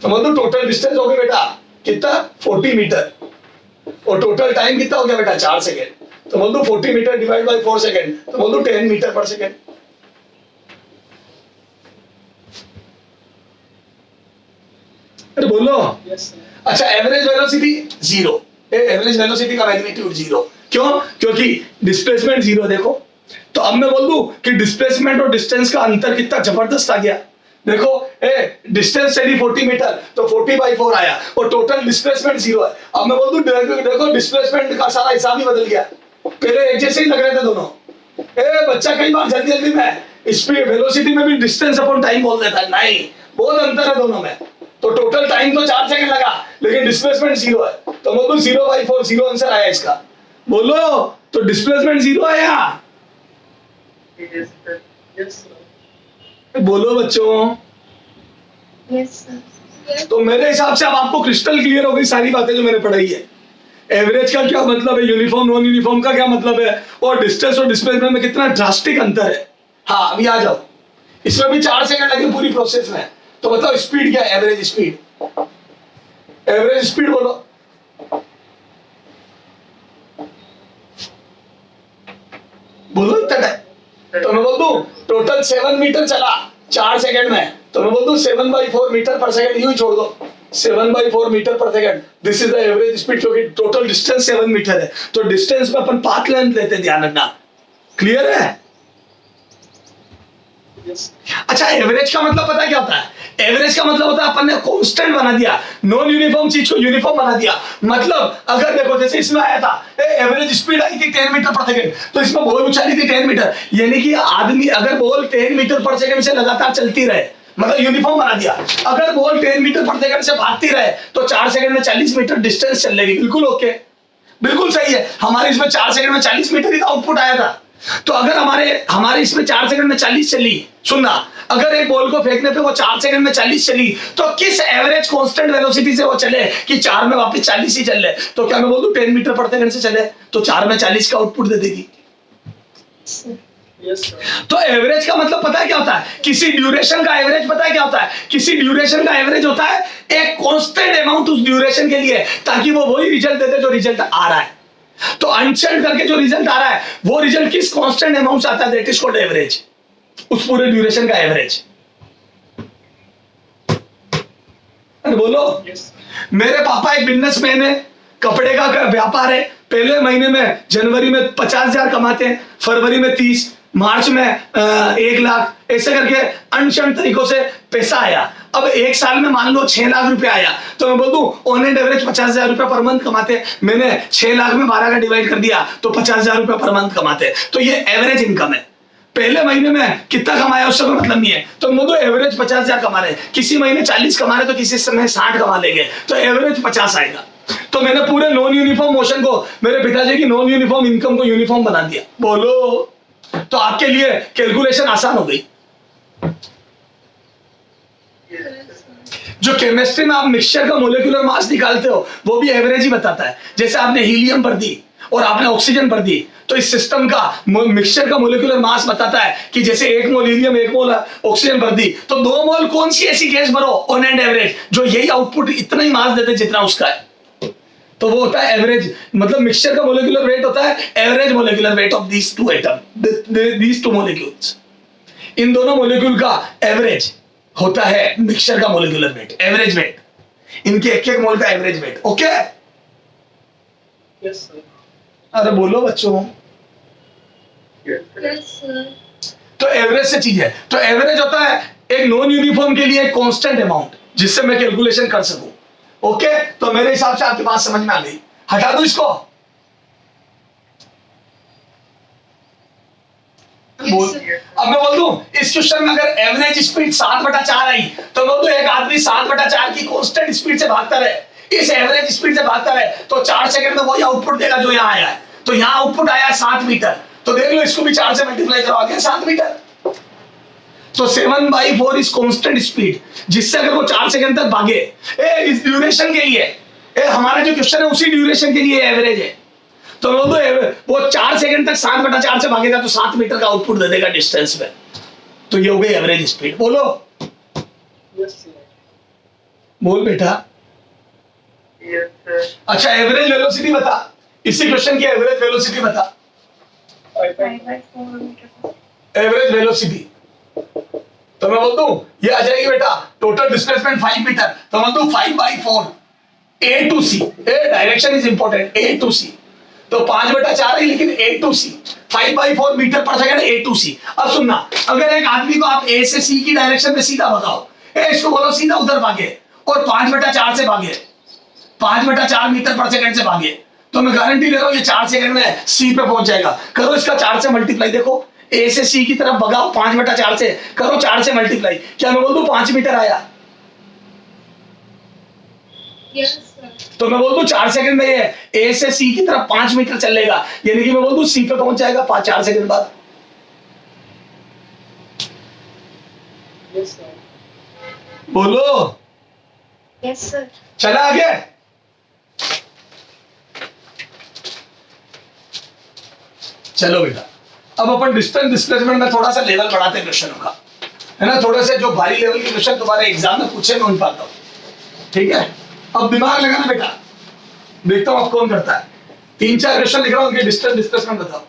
तो बोल दूं टोटल डिस्टेंस हो गया बेटा कितना? 40 मीटर, और टोटल टाइम कितना हो गया बेटा? 4 सेकेंड। तो बोल दो 40 मीटर डिवाइड बाय 4 सेकेंड, तो बोल दो 10 मीटर पर सेकेंड। अरे बोलो। अच्छा एवरेज वेलोसिटी 0, एवरेज वेलोसिटी का मैग्नीट्यूड 0, क्यों? क्योंकि डिस्प्लेसमेंट 0। देखो तो अब मैं बोल दूं कि डिस्प्लेसमेंट और डिस्टेंस का अंतर कितना जबरदस्त आ गया। देखो डिस्टेंस चली 40 मीटर, तो 40/4 आया, और टोटल डिस्प्लेसमेंट 0 है। अब मैं बोल दूं देखो डिस्प्लेसमेंट का सारा हिसाब ही बदल गया। पहले एक जैसे ही लग रहे थे दोनों। बच्चा कई बार जल्दी जल्दी में स्पीड वेलोसिटी में भी डिस्टेंस अपॉन टाइम बोल देता है, नहीं बहुत अंतर है दोनों में। तो टोटल टाइम तो 4 सेकंड लगा, लेकिन डिस्प्लेसमेंट 0 है, तो बोलो 0/4, 0 आंसर आया इसका। बोलो तो डिस्प्लेसमेंट 0 आया। बोलो बच्चों। तो मेरे हिसाब से अब आपको क्रिस्टल क्लियर हो गई सारी बातें जो मैंने पढ़ाई है। एवरेज का क्या मतलब है, यूनिफॉर्म नॉन यूनिफॉर्म का क्या मतलब है, और डिस्टेंस और डिस्प्लेसमेंट में कितना ड्रास्टिक अंतर है। हाँ अभी आ जाओ, इसमें भी 4 सेकंड लगे पूरी प्रोसेस में। तो बताओ स्पीड क्या है? एवरेज स्पीड, एवरेज स्पीड बोलो। बोलो इतना टाइम। तो मैं बोल दूं टोटल 7 मीटर चला 4 सेकंड में, तो मैं बोल दूं 7/4 मीटर पर सेकंड यूं ही छोड़ दो, 7/4 metre per second, this is the average speed, क्योंकि टोटल डिस्टेंस 7 मीटर है, तो डिस्टेंस में अपन पाथ लेंथ लेते हैं, ध्यान रखना। क्लियर है? अच्छा, एवरेज का मतलब पता है क्या होता है? एवरेज का मतलब होता है अपन ने कांस्टेंट बना दिया, नॉन यूनिफॉर्म चीज को यूनिफॉर्म बना दिया। मतलब अगर देखो, जैसे इसमें आया था एवरेज स्पीड आई थी 10 मीटर पर सेकंड, तो इसमें बॉल उछाली थी 10 मीटर, यानी कि आदमी अगर बॉल 10 मीटर पर सेकंड से लगातार चलती रहे, मतलब यूनिफॉर्म बना दिया। अगर बॉल 10 मीटर पर सेकंड से भागती रहे तो 4 सेकंड में 40 मीटर डिस्टेंस चल लेगी। बिल्कुल ओके, बिल्कुल सही है। हमारे इसमें 4 सेकंड में 40 मीटर ही आउटपुट आया था। तो अगर हमारे इसमें 4 सेकंड में 40 चली, सुनना, अगर एक बॉल को फेंकने पे वो 4 सेकंड में 40 चली, तो किस एवरेज कांस्टेंट वेलोसिटी से वो चले कि 4 में वापस 40 ही चल रहे? तो क्या मैं बोल दूं 10 मीटर पर सेकंड से चले तो 4 में 40 का आउटपुट दे देगी। तो एवरेज का मतलब पता है क्या होता है? किसी ड्यूरेशन का एवरेज पता है क्या होता है? किसी ड्यूरेशन का एवरेज होता है एक कांस्टेंट अमाउंट उस ड्यूरेशन के लिए, ताकि वो वही रिजल्ट देते जो रिजल्ट आ रहा है। तो अनचेंज करके जो रिजल्ट आ रहा है वो रिजल्ट किस कांस्टेंट अमाउंट से आता है? दैट इज कॉल्ड एवरेज, उस पूरे ड्यूरेशन का एवरेज। अरे बोलो। मेरे पापा एक बिजनेसमैन है, कपड़े का व्यापार है। पहले महीने में जनवरी में 50,000 कमाते हैं, फरवरी में 30, मार्च में 1 लाख, ऐसे करके अनशन तरीकों से पैसा आया। अब एक साल में मान लो 6 लाख रुपए आया, तो मैं बोल दूं ऑन एंड एवरेज 50,000 रुपए पर मंथ कमाते हैं। मैंने 6 लाख में 12 का डिवाइड कर दिया तो 50,000 रुपए पर मंथ कमाते हैं। तो ये एवरेज इनकम है। पहले महीने में कितना कमाया उससे कोई मतलब नहीं है, तो मैं बोल एवरेज 50,000 कमा रहे हैं। किसी महीने 40 कमा रहे तो किसी समय 60 कमा लेंगे, तो एवरेज 50 आएगा। तो मैंने पूरे नॉन यूनिफॉर्म मोशन को, मेरे पिताजी की नॉन यूनिफॉर्म इनकम को यूनिफॉर्म बना दिया। बोलो, तो आपके लिए कैलकुलेशन आसान हो गई। जो केमिस्ट्री में आप मिक्सचर का मोलिकुलर मास निकालते हो वो भी एवरेज ही बताता है। जैसे आपने हीलियम भर दी और आपने ऑक्सीजन भर दी, तो इस सिस्टम का मिक्सचर का मोलिकुलर मास बताता है कि जैसे 1 मोल हीलियम 1 मोल ऑक्सीजन भर दी, तो 2 मोल कौन सी ऐसी गैस भरो ऑन एंड एवरेज जो यही आउटपुट इतना ही मास देते जितना उसका है। तो वो होता है एवरेज, मतलब मिक्सचर का मोलिकुलर वेट होता है average molecular weight of these two atom, these two molecules. इन दोनों मोलिक्यूल का एवरेज होता है मिक्सचर का मोलिकुलर वेट, एवरेज वेट, इनके एक एक मोल का average weight. Okay? Yes sir. अरे बोलो बच्चों। Yes sir. तो एवरेज से चीज है, तो एवरेज होता है एक नॉन यूनिफॉर्म के लिए कांस्टेंट अमाउंट जिससे मैं कैलकुलेशन कर सकूं। ओके? तो मेरे हिसाब से आपकी बात समझ में आ गई। हटा दो इसको। अब मैं बोल दूं इस क्वेश्चन में अगर एवरेज स्पीड 7/4 आई, तो बोल दूं एक आदमी 7/4 की कांस्टेंट स्पीड से भागता रहे, इस एवरेज स्पीड से भागता रहे, तो 4 सेकंड में वही आउटपुट देगा जो यहाँ आया है। तो यहाँ आउटपुट आया 7 मीटर, तो देख लो इसको भी 4 से मल्टीप्लाई करो, आ गया 7 मीटर। तो 7/4 इज कांस्टेंट स्पीड, जिससे अगर वो 4 सेकंड तक भागे, इस ड्यूरेशन के लिए, हमारा जो क्वेश्चन है उसी ड्यूरेशन के लिए एवरेज है। तो वो 4 सेकंड तक 7/4 से भागेगा तो 7 मीटर का आउटपुट दे देगा डिस्टेंस में। तो ये हो गई एवरेज स्पीड। बोलो। Yes sir. बोल बेटा। Yes sir. अच्छा, एवरेज वेलोसिटी बता, इसी क्वेश्चन की एवरेज वेलोसिटी बता। 5/4 मीटर। एवरेज वेलोसिटी तो मैं बोल दूं ये आ जाएगी बेटा, टोटल डिस्प्लेसमेंट 5 मीटर, तो मैं बोल दूं 5/4 A to C, direction is important, A to C, तो 5/4 है लेकिन A to C, 5/4 metre per second A to C। अब सुनना, अगर एक आदमी को आप A से C की डायरेक्शन में सीधा भगाओ, इसको बोलो सीधा उधर भागे और 5/4 से भागे, 5/4 मीटर पर सेकंड से भागे, तो मैं गारंटी ले रहा हूं ये 4 सेकंड में C पे पहुंच जाएगा। करो इसका 4 से मल्टीप्लाई, देखो A से C की तरफ भगाओ 5/4 से, करो 4 से मल्टीप्लाई, क्या मैं बोल दूं 5 मीटर आया? Yes sir. तो मैं बोल दूं 4 सेकंड में ये A से C की तरफ 5 मीटर चलेगा, यानी कि मैं बोल दूं C पे पहुंच जाएगा 4 सेकंड बाद। Yes sir. बोलो। Yes sir. चला आगे। चलो बेटा, अब अपन डिस्टेंस डिस्प्लेसमेंट में थोड़ा सा लेवल बढ़ाते हैं क्वेश्चनों का, है ना? थोड़े से जो भारी लेवल के क्वेश्चन तुम्हारे एग्जाम में पूछे मैं उन पाता हूं, ठीक है? अब दिमाग लगाना बेटा, देखता हूं अब कौन करता है। 3-4 क्वेश्चन लिख रहा हूं, उनके डिस्टेंस डिस्प्लेसमेंट बताओ।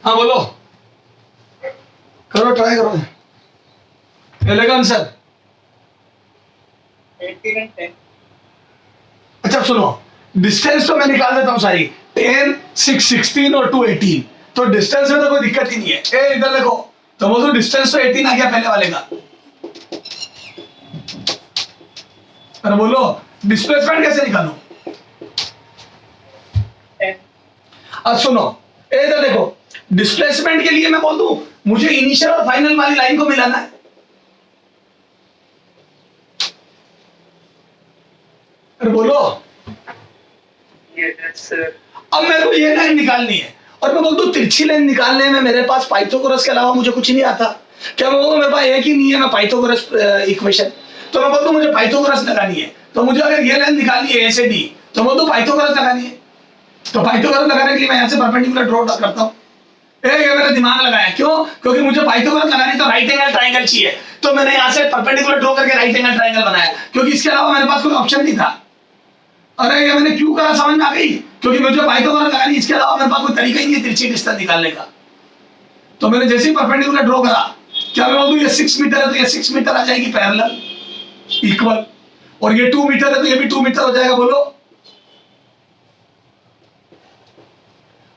हाँ बोलो, करो, ट्राई करो। एलेगन सर। 18 and 10. अच्छा सुनो, डिस्टेंस तो मैं निकाल देता हूँ सारी, 10, 6, 16 और 2, 18। तो डिस्टेंस में तो कोई दिक्कत ही नहीं है। ए इधर देखो, तो बोलो डिस्टेंस तो 18 आ गया पहले वाले का। अरे बोलो डिस्प्लेसमेंट कैसे निकालूं? 10. अब सुनो, ए इधर देखो, डिस्प्लेसमेंट के लिए मैं बोल दूं मुझे इनिशियल और फाइनल वाली लाइन को मिलाना है। अरे बोलो, Yes, sir. अब मेरे को ये लाइन निकालनी है और मैं बोल दूं तिरछी लाइन निकालने में मेरे पास पाइथागोरस के अलावा मुझे कुछ नहीं आता। क्या मैं बोलूं मेरे पास एक ही नहीं है, मैं पाइथागोरस इक्वेशन, तो मैं बोल दूं मुझे पाइथागोरस लगानी है। तो मुझे अगर ये लाइन निकालनी है ए से डी, तो बोल दूं पाइथागोरस लगानी है। तो पाइथागोरस लगाने के लिए मैं यहाँ से परपेंडिकुलर ड्रॉ करता हूँ। ये मैंने दिमाग लगाया, क्यों? क्योंकि मुझे पाइथागोरस लगानी तो राइट एंगल ट्रायंगल चाहिए, तो मैंने यहाँ से परपेंडिकुलर ड्रॉ करके राइट एंगल ट्रायंगल बनाया, क्योंकि इसके अलावा मेरे पास कोई ऑप्शन नहीं था। अरे ये मैंने क्यों करा समझ में आ गई? क्योंकि मुझे पाइथागोरस लगानी, इसके अलावा मेरे पास कोई तरीका ही नहीं है तिरछी डिस्टेंस निकालने का। तो मैंने जैसे ही परपेंडिकुलर ड्रॉ करा, क्या मैं बोलूं ये 6 मीटर है तो ये 6 मीटर आ जाएगी पैरेलल इक्वल, और ये 2 मीटर है तो ये भी 2 मीटर हो जाएगा। बोलो,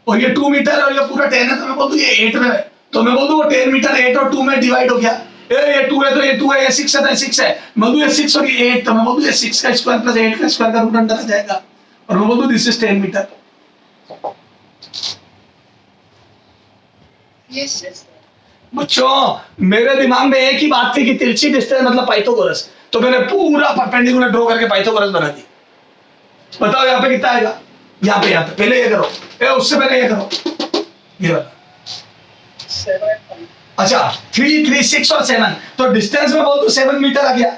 और ये 2 मीटर और ये पूरा 10 है तो मैं बोल दूं ये 8 में है, तो मैं बोल दूं वो 10 मीटर 8 और 2 में डिवाइड हो गया। ये 2 है तो ये 2 है, ये 6 है तो ये 6 है, मैं बोल दूं ये 6 और ये 8, तो मैं बोल दूं ये 6 का स्क्वायर प्लस 8 का स्क्वायर का रूट अंडर आ जाएगा, और मैं बोल दूं this is 10 metre. Yes, Yes, sir. बच्चों मेरे दिमाग में एक ही बात थी कि तिरछी डिस्टेंस मतलब पाइथागोरस, तो मैंने पूरा परपेंडिकुलर ड्रॉ करके पाइथागोरस बना दी। बताओ यहाँ पे कितना आएगा? यहाँ पे पहले ये करो, उससे पहले ये करो, ये वाला। 7 and 5. अच्छा 3, 3, 6 और 7, तो डिस्टेंस में बोल तो 7 मीटर आ गया।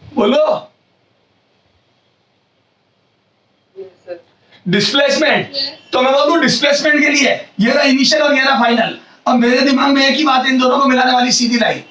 बोलो Yes, sir. Displacement, Yes. तो मैं बोल दूं डिस्प्लेसमेंट के लिए ये रहा इनिशियल और ये रहा फाइनल। अब मेरे दिमाग में एक ही बात है, इन दोनों को मिलाने वाली सीधी लाइन।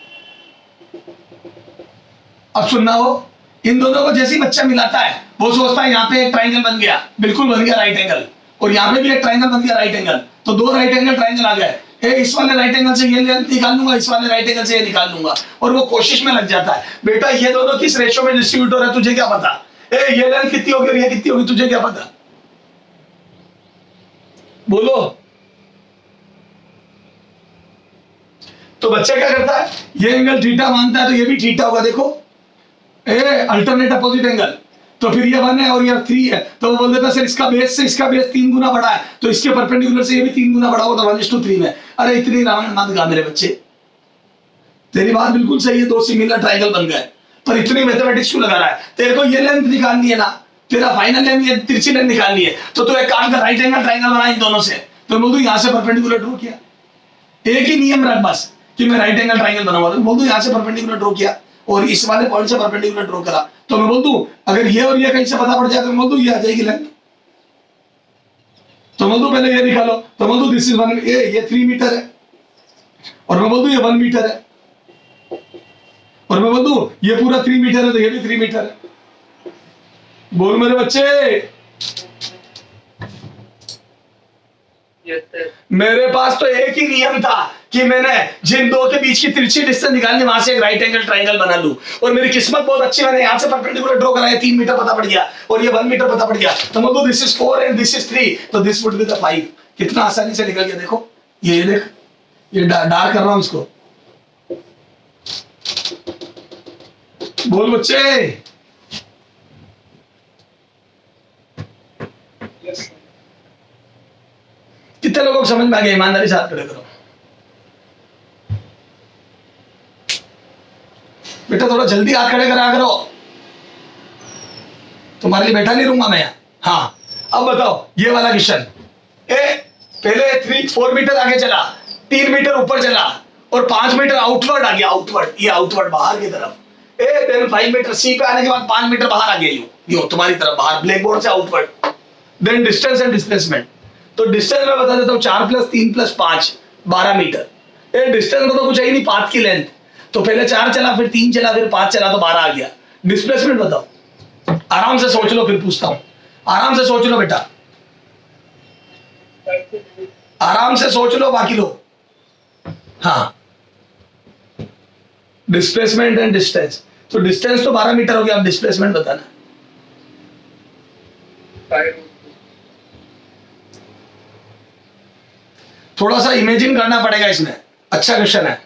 अब सुनना हो, इन दोनों को जैसे ही बच्चा मिलाता है वो सोचता है यहाँ पे एक ट्राइंगल बन गया, बिल्कुल बन गया राइट एंगल, और यहाँ पे भी एक ट्राइंगल बन गया राइट एंगल, तो 2 राइट एंगल ट्राइंगल आ गए। इस वाले राइट एंगल से ये निकाल लूंगा, इस वाले राइट एंगल से ये निकाल लूंगा, और वो कोशिश में लग जाता है। बेटा ये दोनों किस रेशियो में डिस्ट्रीब्यूट हो रहा है तुझे क्या पता? ये लेंथ कितनी होगी और ये कितनी होगी तुझे क्या पता? बोलो। तो बच्चा क्या करता है, ये एंगल थीटा मानता है तो ये भी थीटा होगा। देखो अल्टरनेट अपोजिट एंगल, तो फिर ये 1 है और ये 3 है, तो वो बोल देता है सर इसका बेस से इसका बेस 3 गुना बड़ा है, तो इसके परपेंडिकुलर से ये भी 3 गुना बड़ा होगा, तो 1:3 में। अरे इतनी रामायण मत गा मेरे बच्चे, तेरी बात बिल्कुल सही है, 2 सिमिलर ट्रायंगल बन गए, पर इतनी मैथमेटिक्स क्यों लगा रहा है? तेरे को ये लेंथ निकालनी है ना, तेरा फाइनल लेंथ ये तिरछी लेंथ निकालनी है, तो तू एक काम कर, राइट एंगल ट्रायंगल बना इन दोनों से। तो बोल दूं यहाँ से परपेंडिकुलर ड्रॉ किया, एक ही नियम रख बस कि मैं राइट एंगल ट्रायंगल बनाऊंगा, तो बोल दूं यहाँ से परपेंडिकुलर ड्रॉ किया और इस वाले पॉइंट से परपेंडिकुलर ड्रॉ करा, तो मैं बोल दूं अगर ये और ये कहीं से पता पड़ जाए तो मैं बोल दूं ये आ जाएगी लाइन। तो मैं बोल दूं पहले ये निकालो, तो मैं बोल दूं दिस इज 1, ये 3 मीटर है, और मैं बोल दूं ये 1 मीटर है, और मैं बोल दूं ये पूरा 3 मीटर है, तो ये भी 3 मीटर है। बोल मेरे बच्चे, Yes, sir. मेरे पास तो एक ही नियम था कि मैंने जिन दो के बीच की तिरछी डिस्टेंस निकालनी, वहां से एक राइट एंगल ट्राइंगल बना लूं, और मेरी किस्मत बहुत अच्छी, मैंने यहां से परपेंडिकुलर ड्रॉ कराया, 3 मीटर पता पड़ गया, और ये 1 मीटर पता पड़ गया, तो मैं बोलूं this is 4 and this is 3, तो दिस वुड बी द 5। कितना आसानी से निकल गया, देखो ये देख, ये डार्क कर रहा हूं इसको। बोल बच्चे, Yes, sir. कितने लोगों को समझ में आ गया? ईमानदारी से हाथ खड़े करो। बेटा थोड़ा जल्दी हाथ खड़े करा करो, तुम्हारे लिए बैठा नहीं रहूंगा मैं यहाँ। हाँ, अब बताओ ये वाला क्वेश्चन, पहले 4 मीटर आगे चला, 3 मीटर ऊपर चला, और 5 मीटर आउटवर्ड आ गया, आउटवर्ड, ये आउटवर्ड बाहर की तरफ। देन 5 मीटर सी पे आने के बाद 5 मीटर बाहर आ गया, यूं तुम्हारी तरफ बाहर, ब्लैक बोर्ड से outward. Then distance and displacement, तो डिस्टेंस मैं बता देता हूँ, 4 + 3 + 5 12 मीटर। डिस्टेंस में तो कुछ है ही नहीं, पाथ की लेंथ, तो पहले 4 चला, फिर 3 चला, फिर 5 चला, तो 12 आ गया। डिस्प्लेसमेंट बताओ, आराम से सोच लो, फिर पूछता हूं, आराम से सोच लो बेटा, आराम से सोच लो बाकी लोग। हाँ, डिस्प्लेसमेंट एंड डिस्टेंस, तो डिस्टेंस तो 12 मीटर हो गया, अब डिस्प्लेसमेंट बताना। 5. थोड़ा सा इमेजिन करना पड़ेगा इसमें, अच्छा क्वेश्चन है।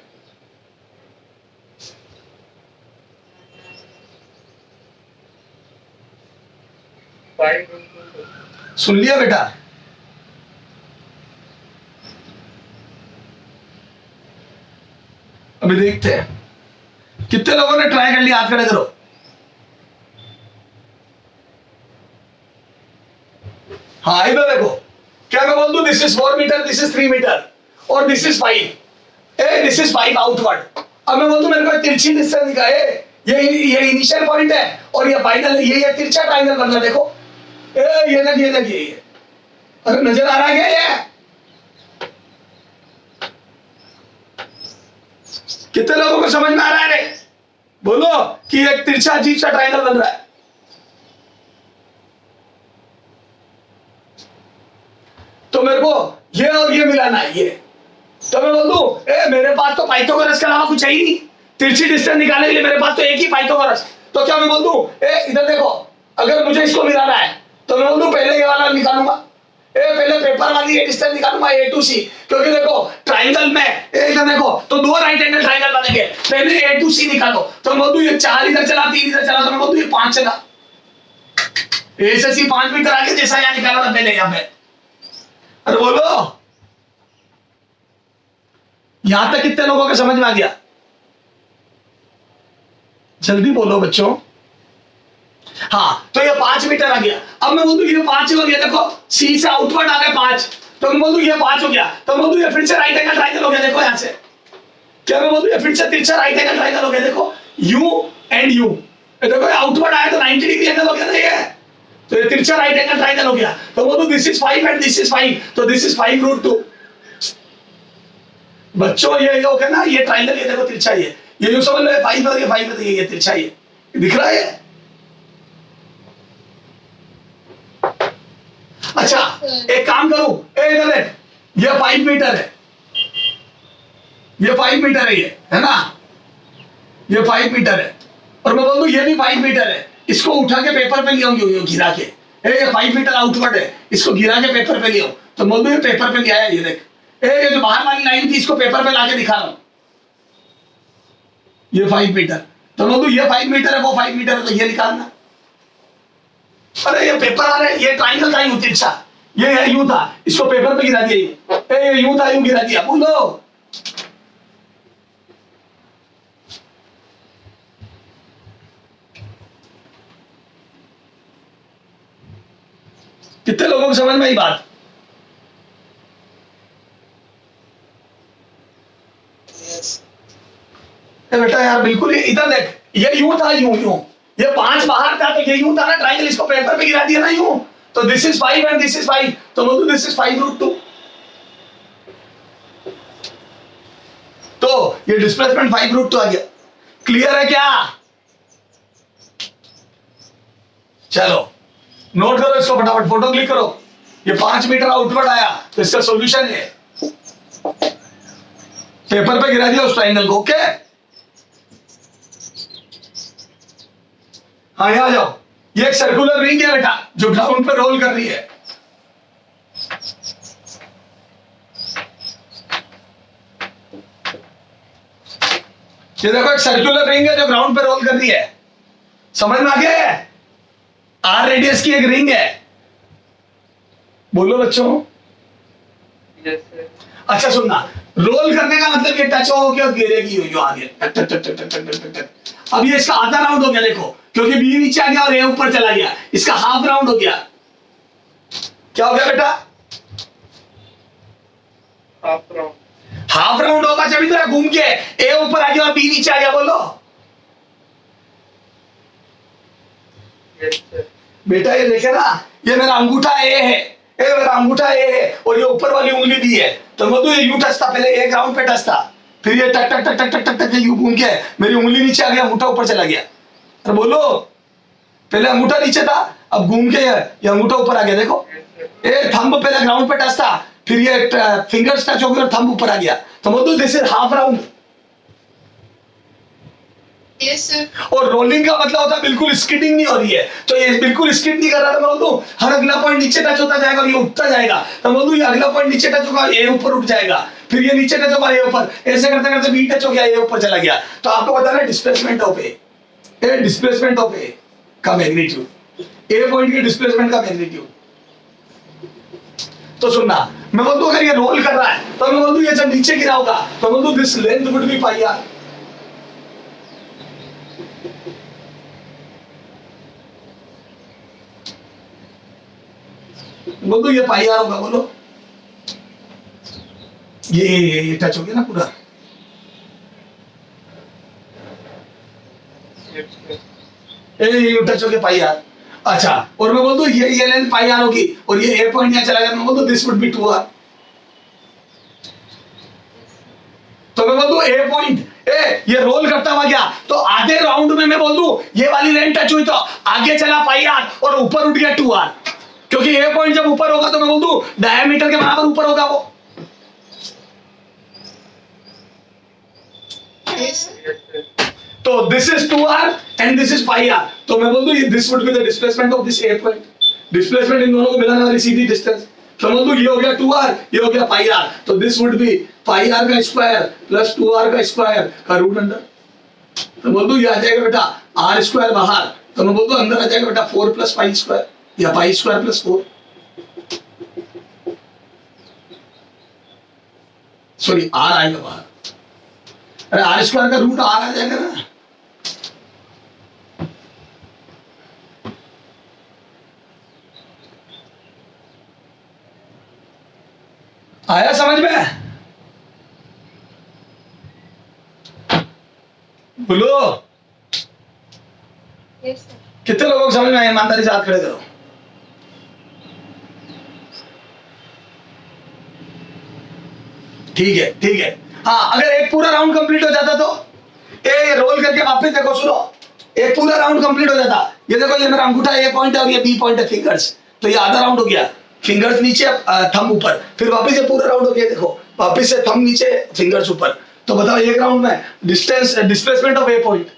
सुन लिया बेटा? अभी देखते हैं कितने लोगों ने ट्राई कर लिया, हाथ खड़े करो। हाँ इधर देखो, क्या मैं बोल दूं this is 4 metre, this is 3 metre, और this is 5, this is 5 outward. अब मैं बोल दूं मेरे को तिरछी डिस्टेंस दिखा, ये इनिशियल पॉइंट है, और ये फाइनल, ये तिरछा ट्रायंगल बन रहा है, देखो ये देखिए, अरे नजर आ रहा है क्या ये? कितने लोगों को समझ में आ रहा है रे? बोलो कि एक तिरछा अजीब सा ट्रायंगल बन रहा है। तो मेरे को ये और ये मिलाना है, ये तो मैं बोल दूं मेरे पास तो पाइथागोरस के अलावा कुछ है ही नहीं, तिरछी डिस्टेंस निकालने के लिए मेरे पास तो एक ही पाइथागोरस। तो क्या मैं बोल दूं इधर देखो, अगर मुझे इसको मिलाना है तो मैं बोल दूं पहले ये वाला निकालूंगा, पहले पेपर वाली ये डिस्टेंस निकालूंगा A to C, क्योंकि देखो ट्रायंगल में इधर देखो तो 2 राइट एंगल ट्रायंगल बनेंगे, पहले A to C निकालो। तो मैं बोल दूं ये 4 इधर चला, 3 इधर चला, तो मैं बोल दूं ये 5 चला, A से C 5 मीटर आगे, जैसा यहाँ निकाला था पहले यहाँ पे। अरे बोलो, यहां तक कितने लोगों को समझ में आ गया? जल्दी बोलो बच्चों। हाँ, तो ये 5 मीटर आ गया। अब मैं बोल दूं ये 5 हो गया, देखो सी से आउटवर्ड आ गए 5, तो मैं बोल दूं ये 5 हो गया, तो मैं बोल दूं ये फिर से राइट एंगल ट्रायंगल हो गया, देखो यहां से। क्या मैं बोल दूं ये फिर से तिरछा राइट एंगल ट्रायंगल हो गया, देखो U एंड U, देखो आउटवर्ड आया तो 90 डिग्री एंगल हो गया ना ये, तो ये तिरछा राइट एंगल ट्रायंगल हो गया। तो बोल दूं this is 5 and this is 5, तो दिस इज 5√2। बच्चों ये हो गया ना, ये ट्रायंगल, ये देखो तिरछा, ये यूं समझ लो 5 और ये 5 है, तो ये तिरछा, ये दिख रहा है। अच्छा एक काम करूं, इधर देख, ये 5 मीटर है, ये 5 मीटर है, ये है ना, ये 5 मीटर है, और मैं बोल दूं ये भी 5 मीटर है, इसको उठा के पेपर पे ले आऊं, यूं गिरा के, ये 5 मीटर आउटवर्ड है, इसको गिरा के पेपर पे ले आऊं, तो बोल दूं ये पेपर पे ले आया, ये देख, ये जो बाहर वाली लाइन थी इसको पेपर पे लाके दिखा रहा हूं, ये 5 मीटर, तो बोल दूं ये 5 मीटर है, वो 5 मीटर है, तो ये निकालना। अरे ये पेपर आ रहा है, ये ट्रायंगल था यूं तिरछा, ये यूं था, इसको पेपर पे गिरा दिया, ये यूं था, यूं गिरा दिया, बोलो। कितने लोगों को समझ में आई बात? बेटा यार बिल्कुल, इधर देख, ये यूं था, यूं यूं, ये 5 बाहर था, तो ये यूं था ना ट्रायंगल, इसको पेपर पे गिरा दिया ना यूं, तो this is 5 and this is 5, तो बोल दो दिस इज 5√2। तो ये डिस्प्लेसमेंट 5√2 आ गया। क्लियर है क्या? चलो नोट करो इसको फटाफट, फोटो क्लिक करो। ये 5 मीटर आउटवर्ड आया तो इसका सॉल्यूशन है, पेपर पे गिरा दिया उस ट्रायंगल को। ओके, हाँ यहां आ जाओ। ये एक सर्कुलर रिंग है बेटा जो ग्राउंड पे रोल कर रही है। ये देखो एक सर्कुलर रिंग है जो ग्राउंड पे रोल कर रही है। समझ में आ गया है? आर रेडियस की एक रिंग है। बोलो बच्चों। Yes sir. अच्छा सुनना, रोल करने का मतलब ये टच हो गया, गिरेगी यो आगे टक टक टक टक टक टक टक। अब ये इसका आधा राउंड हो गया देखो, क्योंकि बी नीचे आ गया और ए ऊपर चला गया, इसका हाफ राउंड हो गया। क्या हो गया बेटा? Half round. हाफ राउंड होगा जब तो घूम के ए ऊपर आ गया और बी नीचे आ गया। बोलो यस सर। बेटा, ये देखे ना, ये मेरा अंगूठा ए है, ये मेरा अंगूठा ए है और ये ऊपर वाली उंगली बी है। तो मधु ये यू टच था, पहले ए ग्राउंड पे टच था, फिर ये टक टक टक टक टक टक टक यू घूम के मेरी उंगली नीचे आ गया, अंगूठा ऊपर चला गया। अरे बोलो, पहले अंगूठा नीचे था, अब घूम के ये अंगूठा ऊपर आ गया। देखो ए थंब पहले ग्राउंड पे टच था, फिर ये फिंगर्स टच हो गए और थंब ऊपर आ गया। तो Madhu this is half round. Yes sir. और रोलिंग का मतलब होता है बिल्कुल स्किडिंग नहीं हो रही है, तो ये बिल्कुल स्किड नहीं कर रहा था। मैं बोलूं हर अगला पॉइंट नीचे टच होता जाएगा और ये उठता जाएगा। तो बोलूं ये अगला पॉइंट नीचे टच होगा, ये ऊपर उठ जाएगा, फिर ये नीचे टच होगा, ये ऊपर, ऐसे करते करते बी टच हो गया, ये ऊपर चला गया। तो आपको बताना है displacement of A, displacement of A का मैग्नीट्यूड, ए पॉइंट के डिस्प्लेसमेंट का मैग्नीट्यूड। तो सुनना, मैं बोलूं अगर ये रोल कर रहा है तो मैं बोलूं ये जब नीचे गिरा होगा तो बोलूं this length would be pi R. बोलो ये पाई आर होगा। बोलो ये टच हो गया ना पूरा। ये टच हो गया पाई आर। अच्छा, और मैं बोल दूं ये लेंथ पाई आर होगी और ये ए पॉइंट यहां चला गया, मैं बोल दूं दिस वुड बी 2r। तो मैं बोल दूं ए पॉइंट ये रोल करता हुआ गया तो आधे राउंड में मैं बोल दूं ये वाली लेंथ टच हुई तो आगे चला पाई आर और ऊपर उठ गया 2r, क्योंकि ए पॉइंट जब ऊपर होगा तो मैं बोल दूं डायमीटर के बराबर ऊपर होगा वो। यस तो this is 2r and this is pi r। तो मैं बोल दूं ये this would be the displacement of this A point. Displacement in दोनों को मिलाने वाली सीधी डिस्टेंस। तो मैं बोल दूं ये हो गया 2r, ये हो गया पाई r, तो this would be pi r का स्क्वायर प्लस 2r का स्क्वायर का रूट अंडर। तो बोल दूं ये आ जाएगा बेटा r स्क्वायर बाहर, तो मैं बोल दूं अंदर आ जाएगा बेटा 4 प्लस पाई स्क्वायर या पाई स्क्वायर प्लस 4। सॉरी r आएगा बाहर, अरे r स्क्वायर का रूट r आ जाएगा ना। आया समझ में? बोलो यस सर। कितने लोगों को समझ में आया? ईमानदारी से हाथ खड़े करो। ठीक है ठीक है। हाँ, अगर एक पूरा राउंड कंप्लीट हो जाता तो ये रोल करके वापस देखो, सुनो, एक पूरा राउंड कंप्लीट हो जाता। ये देखो ये मेरा अंगूठा ए पॉइंट है और ये बी पॉइंट है, फिंगर्स, तो ये आधा राउंड हो गया, फिंगर्स नीचे थंब ऊपर, फिर वापस ये पूरा राउंड हो गया। देखो वापस से थंब नीचे फिंगर्स ऊपर। तो बताओ एक राउंड में distance displacement of A point,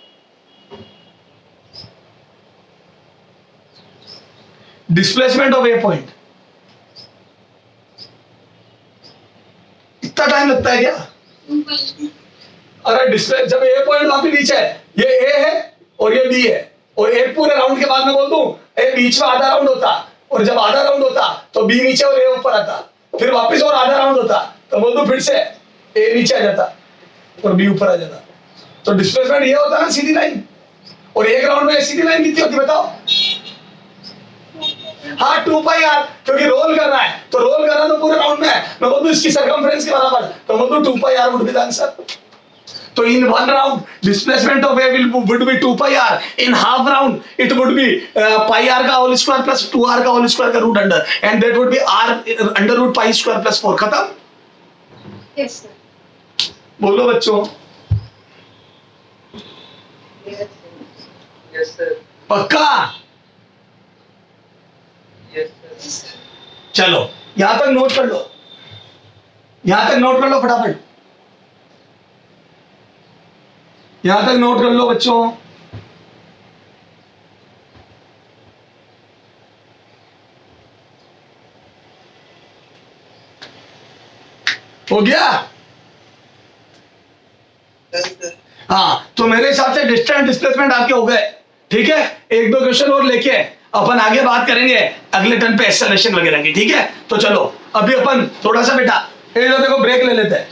displacement of A point इतना टाइम लगता है क्या? अरे डिस्प्ले जब ए पॉइंट वहां पे नीचे है, ये ए है और ये बी है, और एक पूरे राउंड के बाद मैं बोल दूं ए बीच में आधा राउंड होता, और जब आधा राउंड होता तो बी नीचे और ए ऊपर आता, फिर वापस और आधा राउंड होता तो बोल दूं फिर से ए नीचे आ जाता और बी ऊपर आ जाता। तो डिस्प्लेसमेंट ये होता ना सीधी लाइन, और एक राउंड में सीधी लाइन कितनी होती बताओ? हाँ 2πr, क्योंकि रोल कर रहा है, तो रोल कर रहा है तो पूरे राउंड में मैं बोल दूं इसकी सरकमफ्रेंस के बराबर, तो बोल दूं 2πr would be the answer. तो in one round displacement of A would be 2 pi r, in half round it would be pi r का होल स्क्वायर प्लस 2r का होल स्क्वायर का root under, and that would be r under root pi square plus 4। खत्म। Yes sir. बोलो बच्चों। Yes, sir. पक्का? Yes, sir. Yes sir. चलो यहां तक नोट कर लो, यहां तक नोट कर लो फटाफट, यहां तक नोट कर लो बच्चों। हो गया? Yes, sir. हाँ, तो मेरे हिसाब से डिस्टेंस डिस्प्लेसमेंट आपके हो गए। ठीक है, एक दो क्वेश्चन और लेके अपन आगे बात करेंगे अगले टर्न पे एक्सेलरेशन वगैरह की। ठीक है, तो चलो अभी अपन थोड़ा सा बेटा देखो ब्रेक ले लेते हैं।